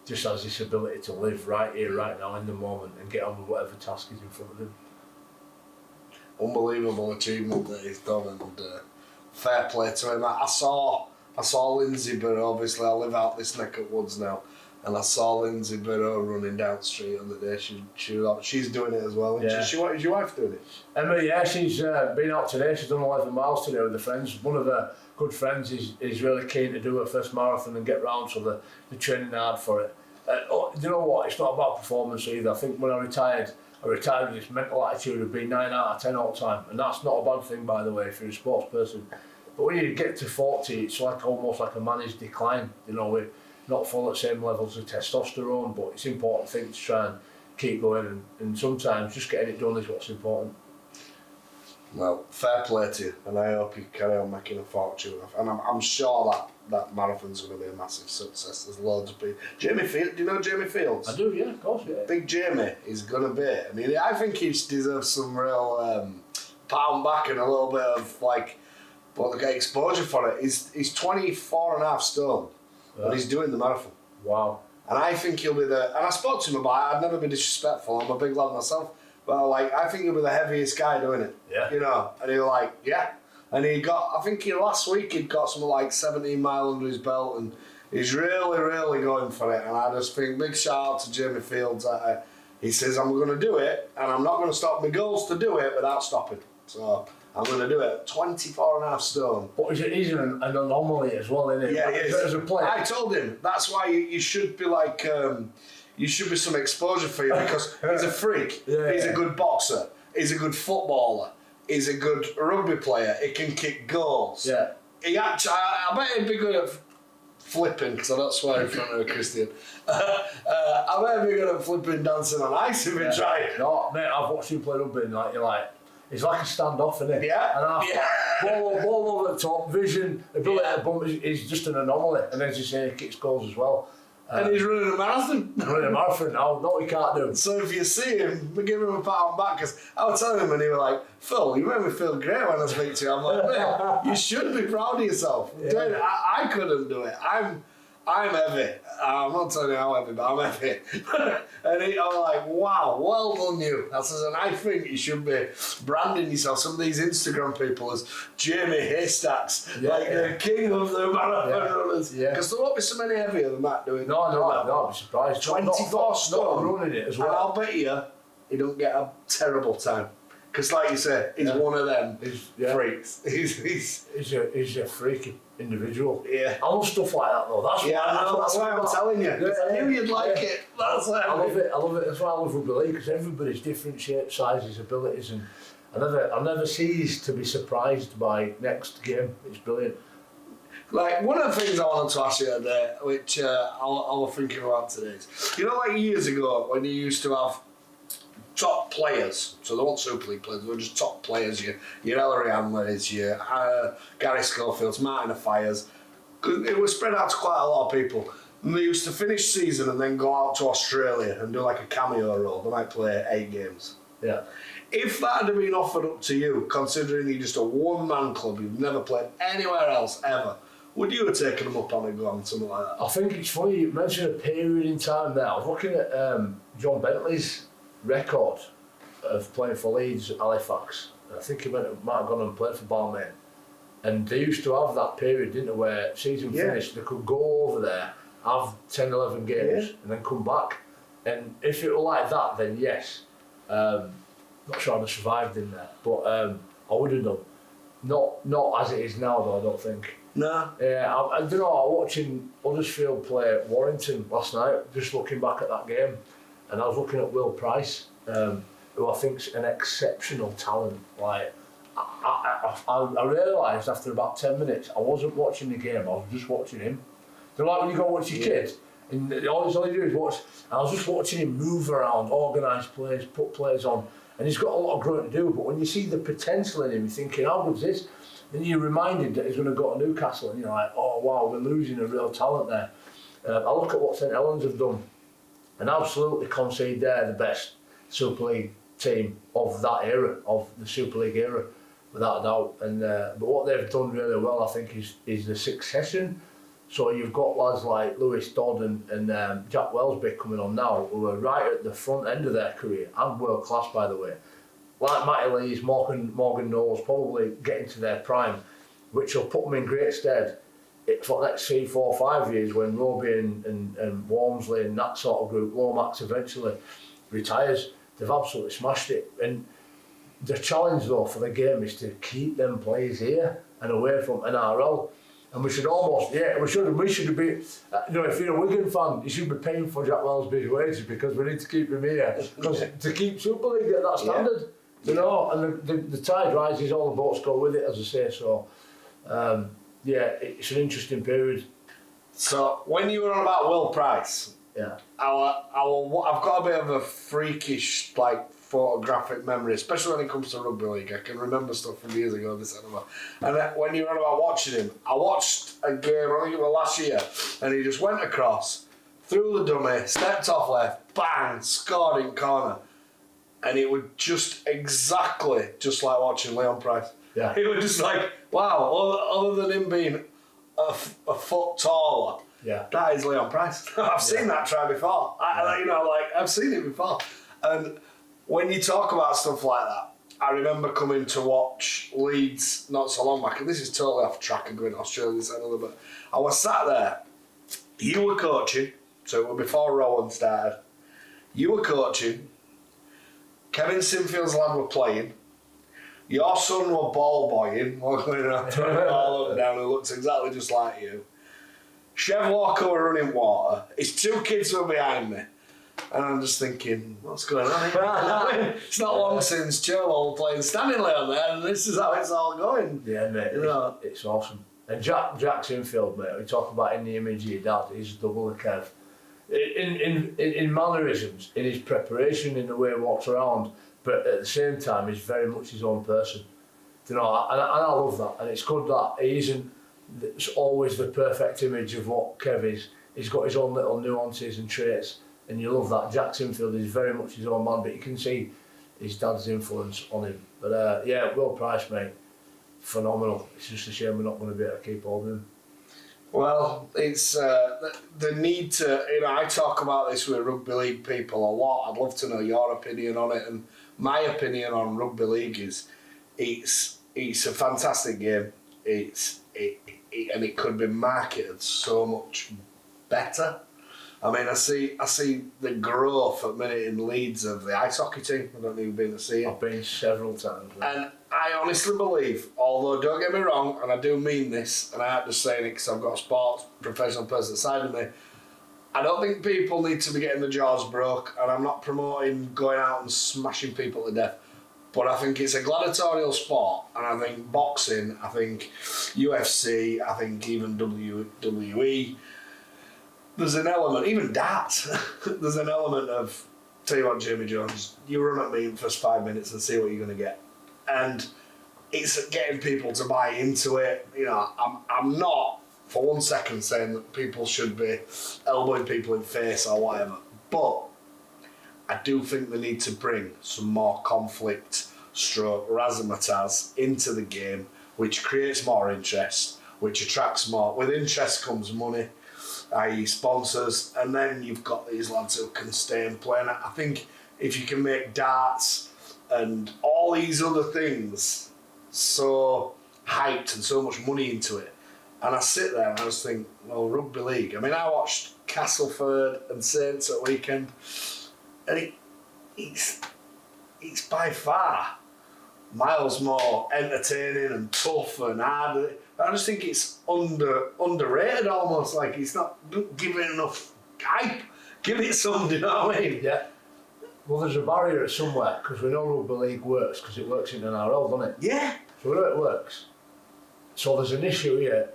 just has this ability to live right here, right now, in the moment, and get on with whatever task is in front of him.
Unbelievable achievement that he's done, and fair play to him. I saw Lindsay, but obviously I live out this neck of woods now, And I saw Lindsay Burrow running down the street on the day. She's doing it as well.
Yeah.
Is your wife doing it?
Emma, yeah, she's been out today. She's done 11 miles today with her friends. One of her good friends is really keen to do her first marathon and get round, so they're training hard for it. Do you know what? It's not about performance either. I think when I retired with this mental attitude of being 9 out of 10 all the time. And that's not a bad thing, by the way, if you're a sports person. But when you get to 40, it's like almost like a managed decline. You know, we're not full at the same levels of testosterone, but it's an important thing to try and keep going. And sometimes just getting it done is what's important.
Well, fair play to you, and I hope you carry on making a fortune. And I'm sure that marathon's going to be a massive success. There's loads of people. Jamie Fields, do you know Jamie Fields?
I do, yeah, of course, yeah.
Big Jamie is going to be. I mean, I think he deserves some real pound back and a little bit of exposure for it. He's 24 and a half stone, but he's doing the marathon.
Wow.
And I think he'll be the. And I spoke to him about it. I'd never be disrespectful. I'm a big lad myself. But I think he'll be the heaviest guy doing it.
Yeah.
You know, and he was yeah. And I think last week he'd got something like 17 mile under his belt, and he's really, really going for it. And I just think big shout out to Jamie Fields. He says, I'm going to do it, and I'm not going to stop my goals to do it without stopping. So I'm going to do it. 24 and a half stone.
But he's an anomaly as well, isn't he?
Yeah, he is.
As a player.
I told him, that's why you should be you should be some exposure for you, because he's a freak.
Yeah,
he's a good boxer. He's a good footballer. He's a good rugby player. He can kick goals.
Yeah.
I bet he'd be good at flipping, because I don't swear in front of a Christian. I bet he'd be good at flipping, dancing on ice if he tried.
No, mate, I've watched him play rugby, and he's like a standoff, isn't he?
Yeah.
And ball over the top, vision, ability to bump, he's just an anomaly. And as you say, he kicks goals as well.
And he's running a marathon.
Running a marathon now, no, he can't do.
So if you see him, give him a pat on the back, because I was telling him and he was like, Phil, you make me feel great when I speak to you. I'm like, mate, you should be proud of yourself. Yeah. I couldn't do it. I'm heavy. I'm not telling you how heavy, but I'm heavy. And I'm like, wow, well done you. I says, and I think you should be branding yourself, some of these Instagram people, as Jamie Haystacks, the king of the marathon runners. Because there won't be so many heavier than that doing it.
No, I'm surprised.
24 stone.
Not running it as well.
And I'll bet you he don't get a terrible time. Because like you said, he's one of them freaks. He's
a freaky individual.
Yeah.
I love stuff like that though.
That's why I'm telling you. I knew you'd like it. That's
I love it. That's why I love rugby league, because everybody's different shapes, sizes, abilities, and I never cease to be surprised by next game. It's brilliant.
Like, one of the things I wanted to ask you today, which I was thinking about today, is, years ago when you used to have top players, so they weren't Super League players, they were just top players, your Ellery Handlers, your Gary Schofields, Martin Afires, it was spread out to quite a lot of people. And they used to finish season and then go out to Australia and do like a cameo role. They might play 8 games.
Yeah.
If that had been offered up to you, considering you're just a one-man club, you've never played anywhere else ever, would you have taken them up on it, gone something like that?
I think it's funny you mentioned a period in time there. I was looking at John Bentley's record of playing for Leeds, Halifax. I think he might have gone and played for Balmain. And they used to have that period, didn't they, where season finished, they could go over there, have 10, 11 games, and then come back. And if it were like that, then yes. Not sure I'd have survived in there, but I would have done. Not as it is now, though, I don't think.
No.
Yeah, I don't know, I was watching Huddersfield play Warrington last night, just looking back at that game, and I was looking at Will Price, who I think's an exceptional talent. Like, I realised after about 10 minutes, I wasn't watching the game, I was just watching him. So like when you go watch your kid, and all you do is watch, and I was just watching him move around, organise plays, put players on, and he's got a lot of growing to do, but when you see the potential in him, you're thinking, how good's this? Then you're reminded that he's going to go to Newcastle, and you're like, oh wow, we're losing a real talent there. I look at what St Helens have done, and absolutely concede they're the best Super League team of that era, of the Super League era, without a doubt. And but what they've done really well, I think, is the succession. So you've got lads like Lewis Dodd and Jack Wellsby coming on now, who are right at the front end of their career, and world class, by the way. Like Matty Lees, Morgan Knowles, probably getting to their prime, which will put them in great stead for the next 3, 4, 5 years, when Roby and Walmsley and that sort of group, Lomax eventually retires, they've absolutely smashed it. And the challenge though for the game is to keep them players here and away from NRL. And we should almost, we should be, if you're a Wigan fan, you should be paying for Jack Wellesby's wages because we need to keep him here. Because to keep Super League at that standard, and the tide rises, all the boats go with it, as I say. So, it's an interesting period.
So, when you were on about Will Price, I've got a bit of a freakish, photographic memory, especially when it comes to rugby league. I can remember stuff from years ago, this and that. And when you were on about watching him, I watched a game, I think it was last year, and he just went across, threw the dummy, stepped off left, bang, scored in corner. And it was just exactly just like watching Leon Price.
Yeah.
It was just like, wow, other than him being a foot taller, that is Leon Price. I've seen that try before. I've seen it before. And when you talk about stuff like that, I remember coming to watch Leeds not so long back, and this is totally off track and going to Australia, but I was sat there, you were coaching, so it was before Rowan started, you were coaching, Kevin Sinfield's lad were playing, your son were ball boying, going around throwing the ball up and down, who looks exactly just like you. Chev Walker were running water, his 2 kids were behind me. And I'm just thinking, what's going on here? It's not long since Joe was playing standing on there, and this is how it's all going.
Yeah, mate, it's awesome. And Jack Sinfield, mate, we talk about in the image of your dad, he's double the Kev. In mannerisms, in his preparation, in the way he walks around, but at the same time, he's very much his own person. And I love that. And it's good that he isn't always the perfect image of what Kev is. He's got his own little nuances and traits. And you love that. Jack Sinfield is very much his own man, but you can see his dad's influence on him. But Will Price, mate, phenomenal. It's just a shame we're not going to be able to keep holding him.
Well, it's the need to, I talk about this with rugby league people a lot. I'd love to know your opinion on it. And my opinion on rugby league is it's a fantastic game. And it could be marketed so much better. I mean, I see the growth at the minute in Leeds of the ice hockey team. I don't know if you've been to see it.
I've been several times.
And I honestly believe, although don't get me wrong, and I do mean this, and I ain't just saying it because I've got a sports professional person beside of me, I don't think people need to be getting the jaws broke, and I'm not promoting going out and smashing people to death. But I think it's a gladiatorial sport, and I think boxing, I think UFC, I think even WWE, there's an element, even darts, there's an element of, tell you what, Jamie Jones, you run at me in the first 5 minutes and see what you're going to get. And it's getting people to buy into it. I'm not for 1 second saying that people should be elbowing people in the face or whatever, but I do think they need to bring some more conflict stroke razzmatazz into the game, which creates more interest, which attracts more. With interest comes money, i.e. sponsors, and then you've got these lads who can stay and play. And I think if you can make darts and all these other things so hyped and so much money into it, and I sit there and I just think, well, rugby league. I mean, I watched Castleford and Saints at weekend, and it's by far miles more entertaining and tough and hard. I just think it's underrated almost. Like, it's not giving it enough hype. Give it some, do you know what I mean?
Yeah. Well, there's a barrier somewhere, because we know rugby league works, because it works in NRL, doesn't it?
Yeah.
So we know it works. So there's an issue here,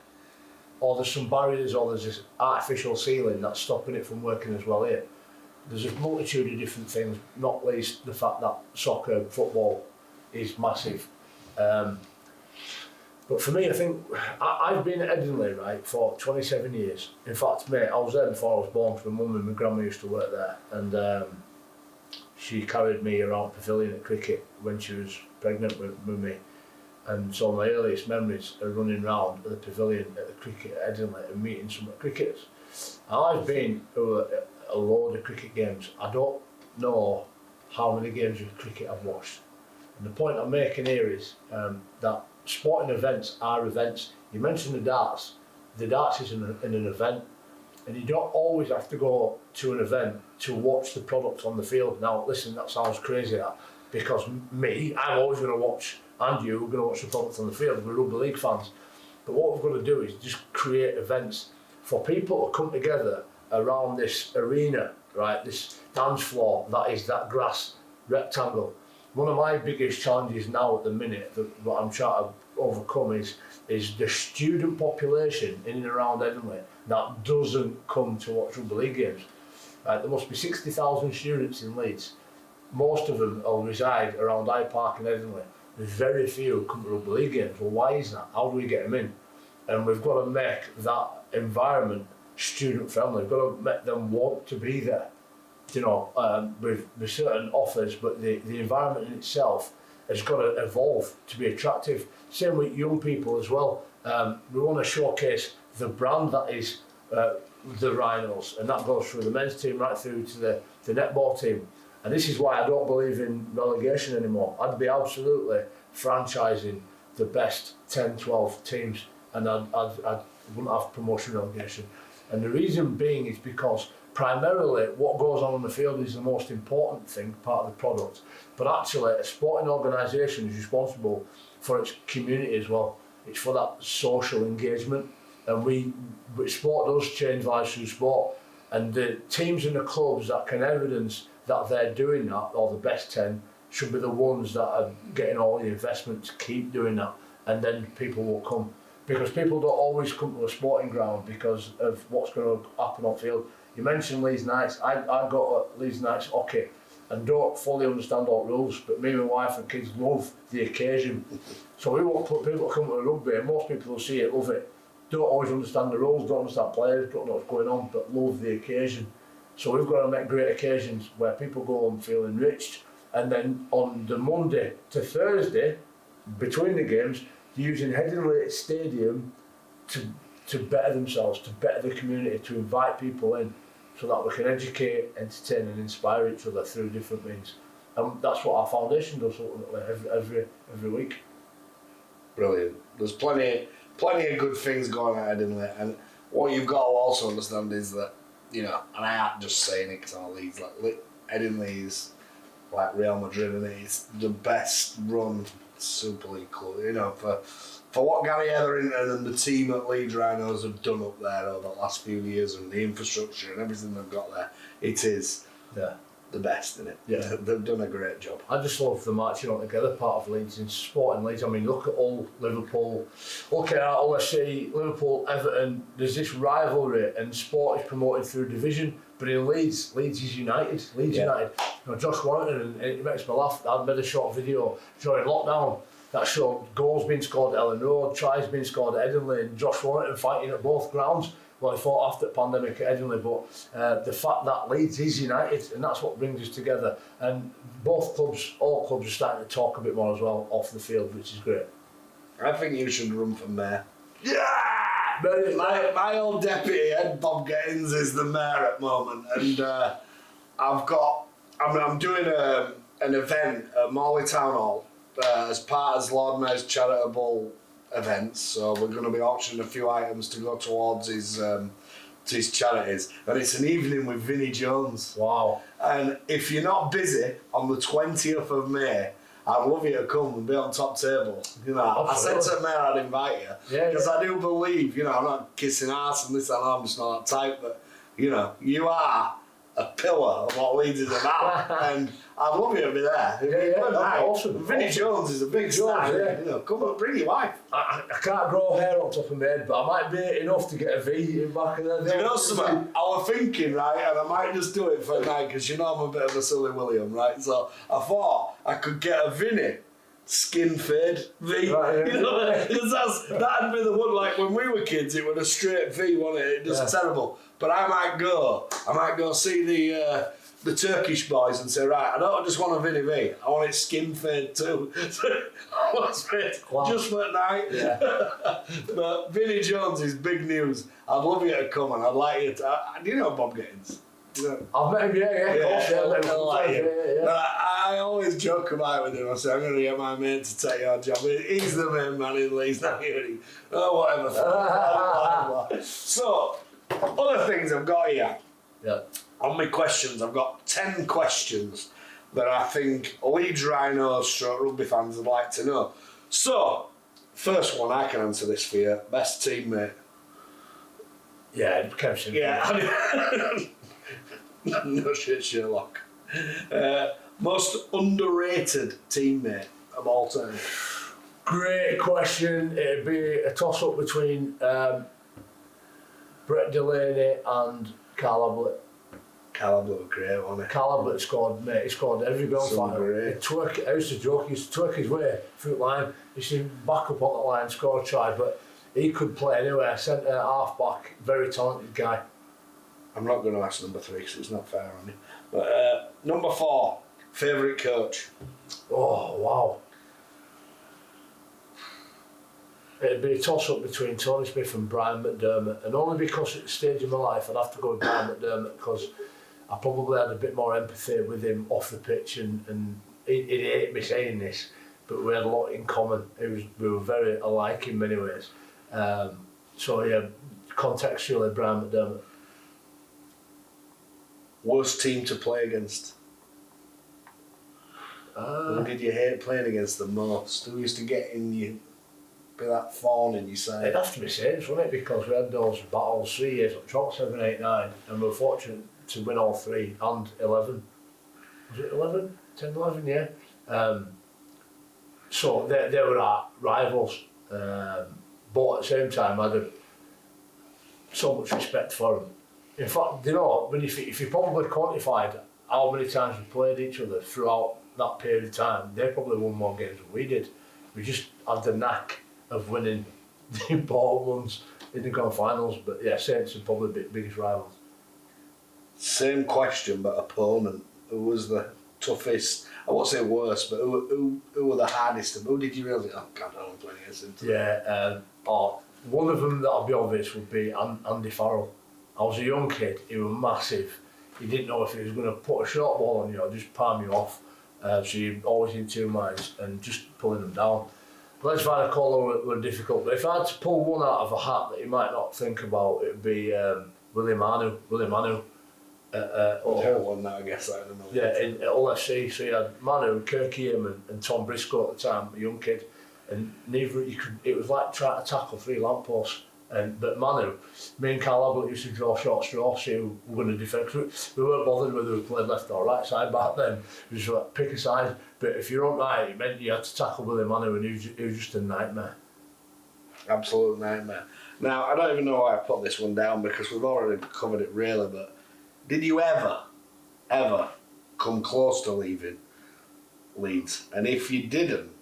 or there's some barriers, or there's this artificial ceiling that's stopping it from working as well here. There's a multitude of different things, not least the fact that soccer, football is massive. But for me, I think, I've been at Edinley, right, for 27 years. In fact, mate, I was there before I was born, because my mum and my grandma used to work there. And she carried me around pavilion at cricket when she was pregnant with me. And so my earliest memories are running round at the pavilion at the cricket at Edinley and meeting some of the cricketers. And I've been to a load of cricket games. I don't know how many games of cricket I've watched. And the point I'm making here is that sporting events are events. You mentioned the darts. the darts is in an event, and you don't always have to go to an event to watch the product on the field. Now, listen, that sounds crazy, that, because I'm always going to watch, and we're going to watch the product on the field. We're rugby league fans. But what we've got to do is just create events for people to come together around this arena, right? This dance floor that is that grass rectangle. One of my biggest challenges now at the minute that I'm trying to overcome is the student population in and around Edinburgh that doesn't come to watch rugby league games. There must be 60,000 students in Leeds. Most of them will reside around Hyde Park in Edinburgh. There's very few come to rugby league games. Well, why is that? How do we get them in? And we've got to make that environment student friendly. We've got to make them want to be there. With certain offers, but the environment in itself has got to evolve to be attractive. Same with young people as well. We want to showcase the brand that is the Rhinos, and that goes through the men's team right through to the netball team. And this is why I don't believe in relegation anymore. I'd be absolutely franchising the best 10, 12 teams, and I wouldn't have promotion relegation. And the reason being is because primarily what goes on the field is the most important thing, part of the product. But actually, a sporting organisation is responsible for its community as well. It's for that social engagement. And sport does change lives through sport. And the teams and the clubs that can evidence that they're doing that, or the best 10, should be the ones that are getting all the investment to keep doing that. And then people will come. Because people don't always come to a sporting ground because of what's going to happen on field. You mentioned Leeds Knights. I got at Leeds Knights hockey and don't fully understand all the rules, but me and my wife and kids love the occasion. So we want people to come to the rugby, and most people will see it, love it. Don't always understand the rules, don't understand players, don't know what's going on, but love the occasion. So we've got to make great occasions where people go home feeling enriched, and then on the Monday to Thursday, between the games, using Headingley Stadium to better themselves, to better the community, to invite people in, so that we can educate, entertain and inspire each other through different means. And that's what our foundation does ultimately every week.
Brilliant. There's plenty of good things going on at Headingley, and what you've got to also understand is that, and I aren't just saying it because I'm a Leeds, Headingley is like Real Madrid, and it's the best run Super League club, for what Gary Etherington and the team at Leeds Rhinos have done up there over the last few years, and the infrastructure and everything they've got there, it is the best, isn't it?
Yeah.
They've done a great job.
I just love the marching on together part of Leeds, in sporting Leeds. I mean, look at all Liverpool, look at our LSC, Liverpool, Everton. There's this rivalry, and sport is promoted through division. But in Leeds is united. United. Josh Warrington, and it makes me laugh. I made a short video during lockdown that showed goals being scored at Ellen Road, tries being scored at Headingley, and Josh Warrington fighting at both grounds. Well, he fought after the pandemic at Headingley, but the fact that Leeds is united, and that's what brings us together. And all clubs are starting to talk a bit more as well off the field, which is great.
I think you should run for mayor.
Yeah!
My old deputy, Ed Bob Gettins, is the mayor at the moment, and I'm doing an event at Morley Town Hall as part of Lord Mayor's charitable events. So we're going to be auctioning a few items to go towards his charities, and it's an evening with Vinnie Jones.
Wow!
And if you're not busy on the 20th of May, I'd love you to come and be on top table. I said to Mayor I'd invite you because I do believe, I'm not kissing ass and this and I'm just not that type, but you are a pillar of what Leeds is about, and I'd love you to be there.
Awesome.
Vinnie Jones is a big star. Come on, bring your wife.
I can't grow hair on top of my head, but I might be enough to get a V in back of the day.
You know something? I was thinking, right, and I might just do it for a night because I'm a bit of a silly William, right? So I thought I could get a Vinnie skin fade V,
right,
because that'd be the one. Like when we were kids, it was a straight V, wasn't it? It was terrible. But I might go see the Turkish boys and say, right, I don't just want a Vinnie V, I want it skin fade too. I want it just for night. Yeah. But Vinnie Jones is big news. I'd love you to come, and I'd like you to. Do you know Bob Gettins?
I've met him,
But I always joke about it with him. I say, I'm going to get my mate to take your job. He's the main man in Leeds, not you. Oh, whatever. So, other things I've got here.
Yeah.
On my questions, I've got 10 questions that I think Leeds Rhinos rugby fans would like to know. So, first one, I can answer this for you. Best teammate.
Yeah, it became simple.
Yeah. No shit, Sherlock. Most underrated teammate of all time.
Great question. It'd be a toss-up between Brett Delaney and Carl Ablett.
Carl Ablett was great, wasn't he?
Carl Ablett scored, mate. He scored every goal final. I used to joke, he used to twerk his way through the line. He used to back up on the line, score a try, but he could play anywhere. Centre, half back, very talented guy.
I'm not going to ask number 3 because it's not fair on me. But number 4, favourite coach.
Oh, wow. It'd be a toss-up between Tony Smith and Brian McDermott, and only because at the stage of my life I'd have to go with Brian McDermott because I probably had a bit more empathy with him off the pitch, and he'd hate me saying this, but we had a lot in common. We were very alike in many ways. So yeah, contextually, Brian McDermott.
Worst team to play against? Who did you hate playing against the most? Who used to get in you? Be that thorn in your side?
It'd have to be Saints, wouldn't it? Because we had those battles 3 years up top, 7, 8, 9, and we were fortunate to win all 3 and 11. Was it 11? 10, 11, yeah. So they were our rivals, but at the same time I had so much respect for them. In fact, you know, when if you probably quantified how many times we played each other throughout that period of time, they probably won more games than we did. We just had the knack of winning the important ones in the grand finals, but yeah, Saints are probably the biggest rivals.
Same question, but opponent. Who was the toughest? I won't say worst, but who were the hardest? And who did you really? Oh God, I don't play against him.
Yeah, one of them that'll be obvious would be Andy Farrell. I was a young kid. He was massive. He didn't know if he was going to put a short ball on you or just palm you off. So you're always in 2 minds and just pulling them down. Les Van Acolo were difficult, but if I had to pull one out of a hat that you might not think about, it would be Willie Manu.
One that I guess I don't know.
Yeah, at LFC. So you had Manu, Kirky and Tom Briscoe at the time, a young kid, and neither you could. It was like trying to tackle 3 lampposts. But Manu, me and Carl Ablett used to draw short straw, see who were going to defend. We weren't bothered whether we played left or right side back then. It was like pick a side. But if you're on right, it meant you had to tackle Willie Manu, and he was just a nightmare.
Absolute nightmare. Now, I don't even know why I put this one down because we've already covered it really, but did you ever come close to leaving Leeds? And if you didn't,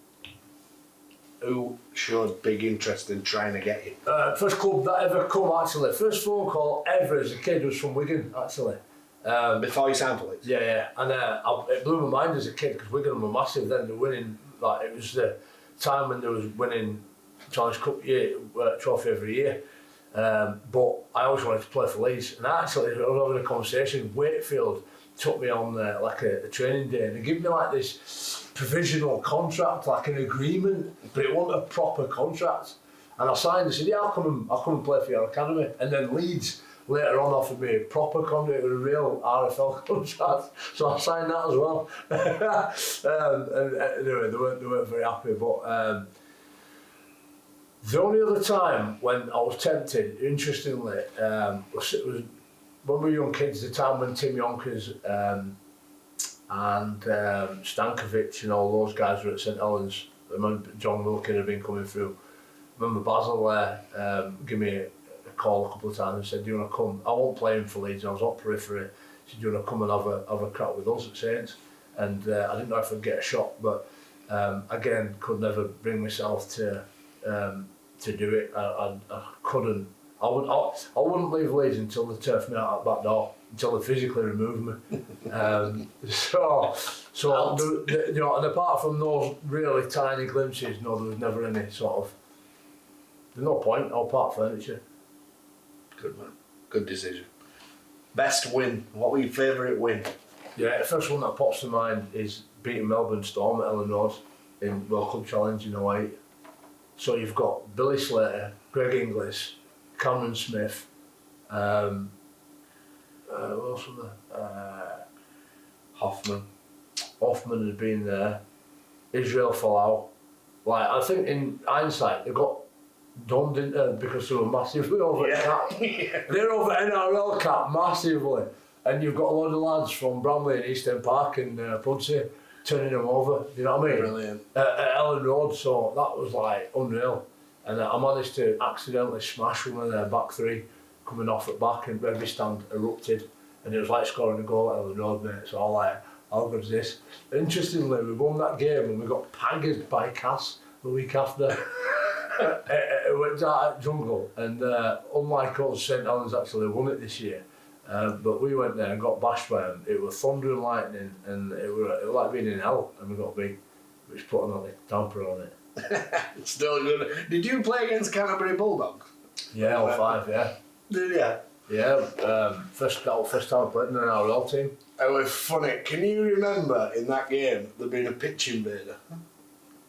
who showed big interest in trying to get you?
First club that ever come, actually. First phone call ever as a kid was from Wigan, actually.
Before you signed for Leeds?
Yeah. And it blew my mind as a kid because Wigan were massive then. They were winning, like, it was the time when they was winning Challenge Cup trophy every year. But I always wanted to play for Leeds. And actually, I was having a conversation. Wakefield took me on like a training day, and they gave me like this provisional contract, like an agreement, but it wasn't a proper contract. And I signed and said, yeah, I'll come and play for your academy. And then Leeds later on offered me a proper contract with a real RFL contract, so I signed that as well. And anyway, they weren't very happy, but the only other time when I was tempted, interestingly, was when we were young kids, the time when Tim Yonkers and Stankovic and all those guys were at St Helens. I remember John Wilkin had been coming through. I remember Basil there gave me a call a couple of times and said, do you want to come? I wasn't playing for Leeds, I was on periphery. He said, do you want to come and have a crack with us at Saints? And I didn't know if I'd get a shot, but again, could never bring myself to do it. I couldn't. I wouldn't leave Leeds until they turfed me out that back door, until they physically removed me. So you know, and apart from those really tiny glimpses, no, there was never any sort of. There's no point. I'll park furniture.
Good man. Good decision. Best win. What were your favourite win?
Yeah, the first one that pops to mind is beating Melbourne Storm at Ellen Road in World Cup Challenge in 2008. So you've got Billy Slater, Greg Inglis, Cameron Smith. Who else was there? Hoffman has been there. Israel Folau. Like, I think in hindsight, they got done, didn't they? Because they were massively over cap. They're over NRL cap massively. And you've got a lot of lads from Bramley and East End Park and Pudsey turning them over, you know what I mean?
Brilliant.
At Ellen Road, so that was like unreal. And I managed to accidentally smash one of their back three coming off at back, and Rugby stand erupted. And it was like scoring a goal at Ellen Road, mate. So I'm like, how good is this? Interestingly, we won that game and we got paggered by Cass the week after. It went out at Jungle, and unlike us, St Helens actually won it this year. But we went there and got bashed by them. It was thunder and lightning, and it was like being in hell, and we got beat, which put another damper on it.
It's still good. Did you play against Canterbury Bulldogs?
Yeah, all five, yeah.
Did you?
Yeah, first time I played in an NRL team.
It was funny. Can you remember in that game there being a pitch invader?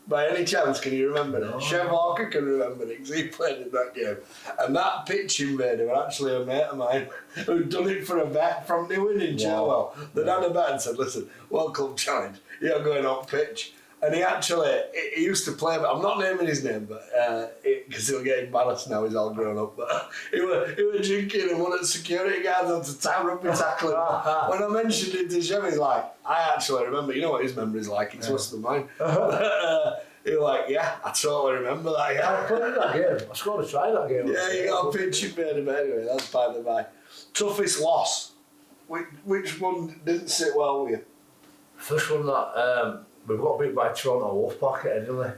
By any chance, can you remember it? Chev Walker can remember it because he played in that game. And that pitch invader was actually a mate of mine who'd done it for a bet from Newin in Cherwell. They'd had a bet and said, listen, World Club challenge, you're going off pitch. And he used to play, but I'm not naming his name, but because he'll get embarrassed now, he's all grown up. But he was drinking and one of the security guards on to town rugby tackling. When I mentioned it to Chev, he's like, I actually remember, you know what his memory's like, it's worse than mine. He was like, yeah, I totally remember that. Yeah.
I played that game. I scored a try that game.
Yeah, you got a pitch invader, but anyway, that's by the by. Toughest loss? Which one didn't sit well with you?
First one that we got beat by Toronto Wolfpack at Edinburgh.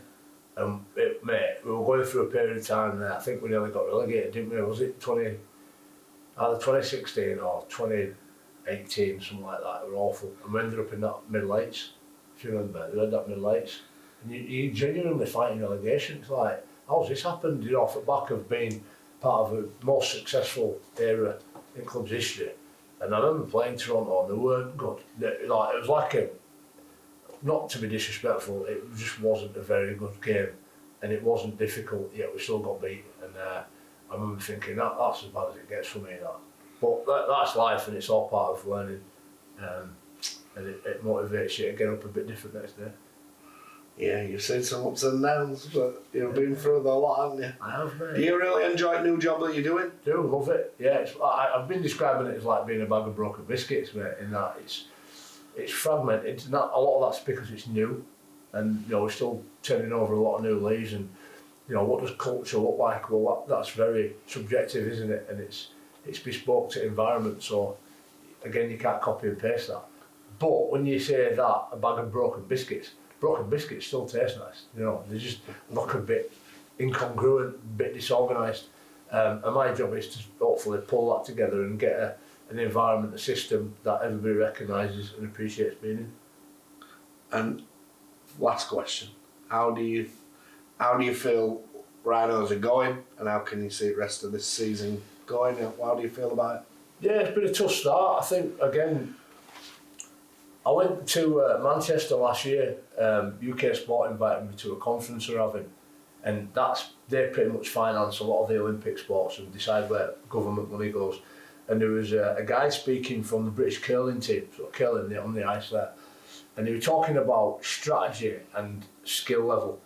And mate, we were going through a period of time there. I think we nearly got relegated, didn't we? Was it either 2016 or 2018, something like that? It was awful. And we ended up in that mid-eights, if you remember. We had that mid-eights. And you genuinely fighting relegation. It's like, how's this happened? You know, off the back of being part of a most successful era in club's history. And I remember playing Toronto and they weren't good. It was like a, not to be disrespectful, it just wasn't a very good game. And it wasn't difficult, yet we still got beat. And I remember thinking, that's as bad as it gets for me, that. But that's life, and it's all part of learning. And it motivates you to get up a bit different next day.
Yeah, you've seen some ups and downs, but you've been through the lot, haven't you?
I have, mate.
Do you really enjoy the new job that you're doing?
Do, love it. Yeah, I've been describing it as like being a bag of broken biscuits, mate, in that it's fragmented. It's not, a lot of that's because it's new, and you know, we're still turning over a lot of new leaves, and you know, what does culture look like? Well, that's very subjective, isn't it? And it's bespoke to environment, so again, you can't copy and paste that. But when you say that, a bag of broken biscuits still taste nice, you know, they just look a bit incongruent, a bit disorganised. And my job is to hopefully pull that together and get an environment, a system that everybody recognises and appreciates being in. And
last question, how do you feel Rhinos are going, and how can you see the rest of this season going? How do you feel about it?
Yeah, it's been a tough start. I think, again, I went to Manchester last year. UK Sport invited me to a conference they're having, and they pretty much finance a lot of the Olympic sports and decide where government money goes. And there was a guy speaking from the British curling team, so curling on the ice there, and he was talking about strategy and skill level.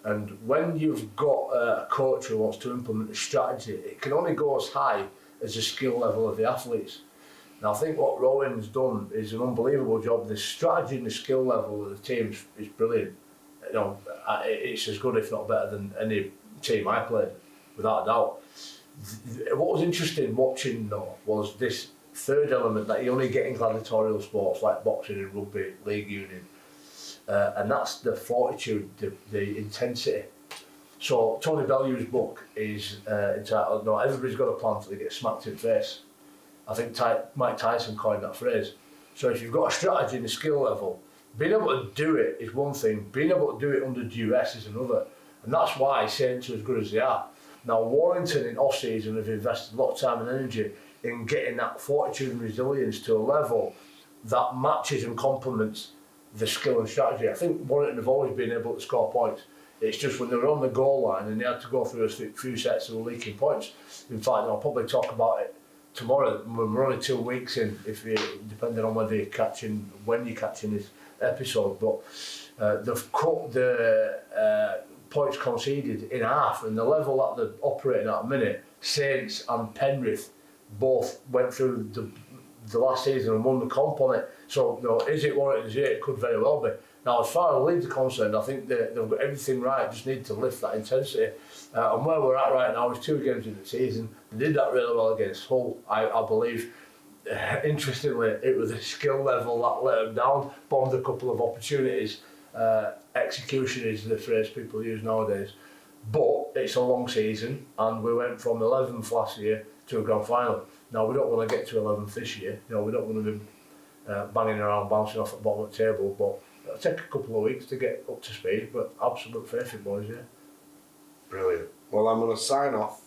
And when you've got a coach who wants to implement a strategy, it can only go as high as the skill level of the athletes. And I think what Rowan's done is an unbelievable job. The strategy and the skill level of the team is brilliant. You know, it's as good, if not better, than any team I played, without a doubt. What was interesting watching, though, was this third element that you only get in gladiatorial sports like boxing and rugby, league union. And that's the fortitude, the intensity. So Tony Bellew's book is entitled, "No, everybody's got a plan till they get smacked in the face." I think Mike Tyson coined that phrase. So if you've got a strategy and a skill level, being able to do it is one thing, being able to do it under duress is another. And that's why Saints are as good as they are. Now Warrington in off-season have invested a lot of time and energy in getting that fortitude and resilience to a level that matches and complements the skill and strategy. I think Warrington have always been able to score points. It's just when they were on the goal line and they had to go through a few sets of leaking points. In fact, I'll probably talk about it tomorrow when we're only 2 weeks in, depending on whether when you're catching this episode. But they've cut the points conceded in half, and the level that they're operating at a minute, Saints and Penrith both went through the last season and won the comp on it. So, is it what it is? Yeah, it could very well be. Now, as far as Leeds are concerned, I think they've got everything right, just need to lift that intensity. And where we're at right now is 2 games in the season. They did that really well against Hull, I believe. Interestingly, it was a skill level that let them down, bombed a couple of opportunities. Execution is the phrase people use nowadays. But it's a long season, and we went from 11th last year to a grand final. Now, we don't want to get to 11th this year. We don't want to be banging around, bouncing off at the bottom of the table, but it'll take a couple of weeks to get up to speed, but absolute faith in boys, yeah.
Brilliant. Well, I'm going to sign off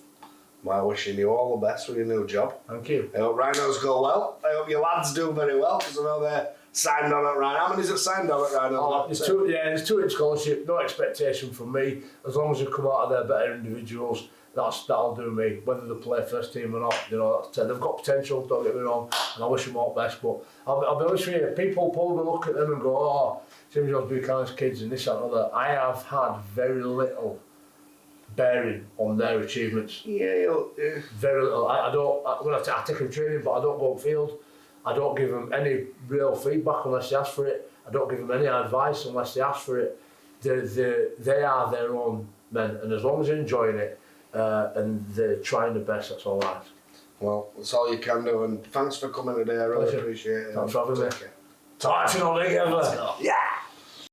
by wishing you all the best with your new job.
Thank you.
I hope Rhinos go well. I hope your lads do very well, because I know they're signed on at Rhinos. How many is it signed on at Rhinos?
There's 2 in scholarship, no expectation from me. As long as they come out of there better individuals, that'll do me. Whether they play first team or not, they've got potential, don't get me wrong, and I wish them all the best. But I'll be honest with you, people probably look at them and go, oh, Jones-Buchanan's kids and this and that. I have had very little bearing on their achievements.
Yeah.
Very little. I take them training, but I don't go on field. I don't give them any real feedback unless they ask for it. I don't give them any advice unless they ask for it. They are their own men, and as long as they're enjoying it and they're trying the best, that's all right.
Well, that's all you can do, and thanks for coming today. I really appreciate it.
Thanks for having me.
Take care.
Talk to you all together.
Yeah.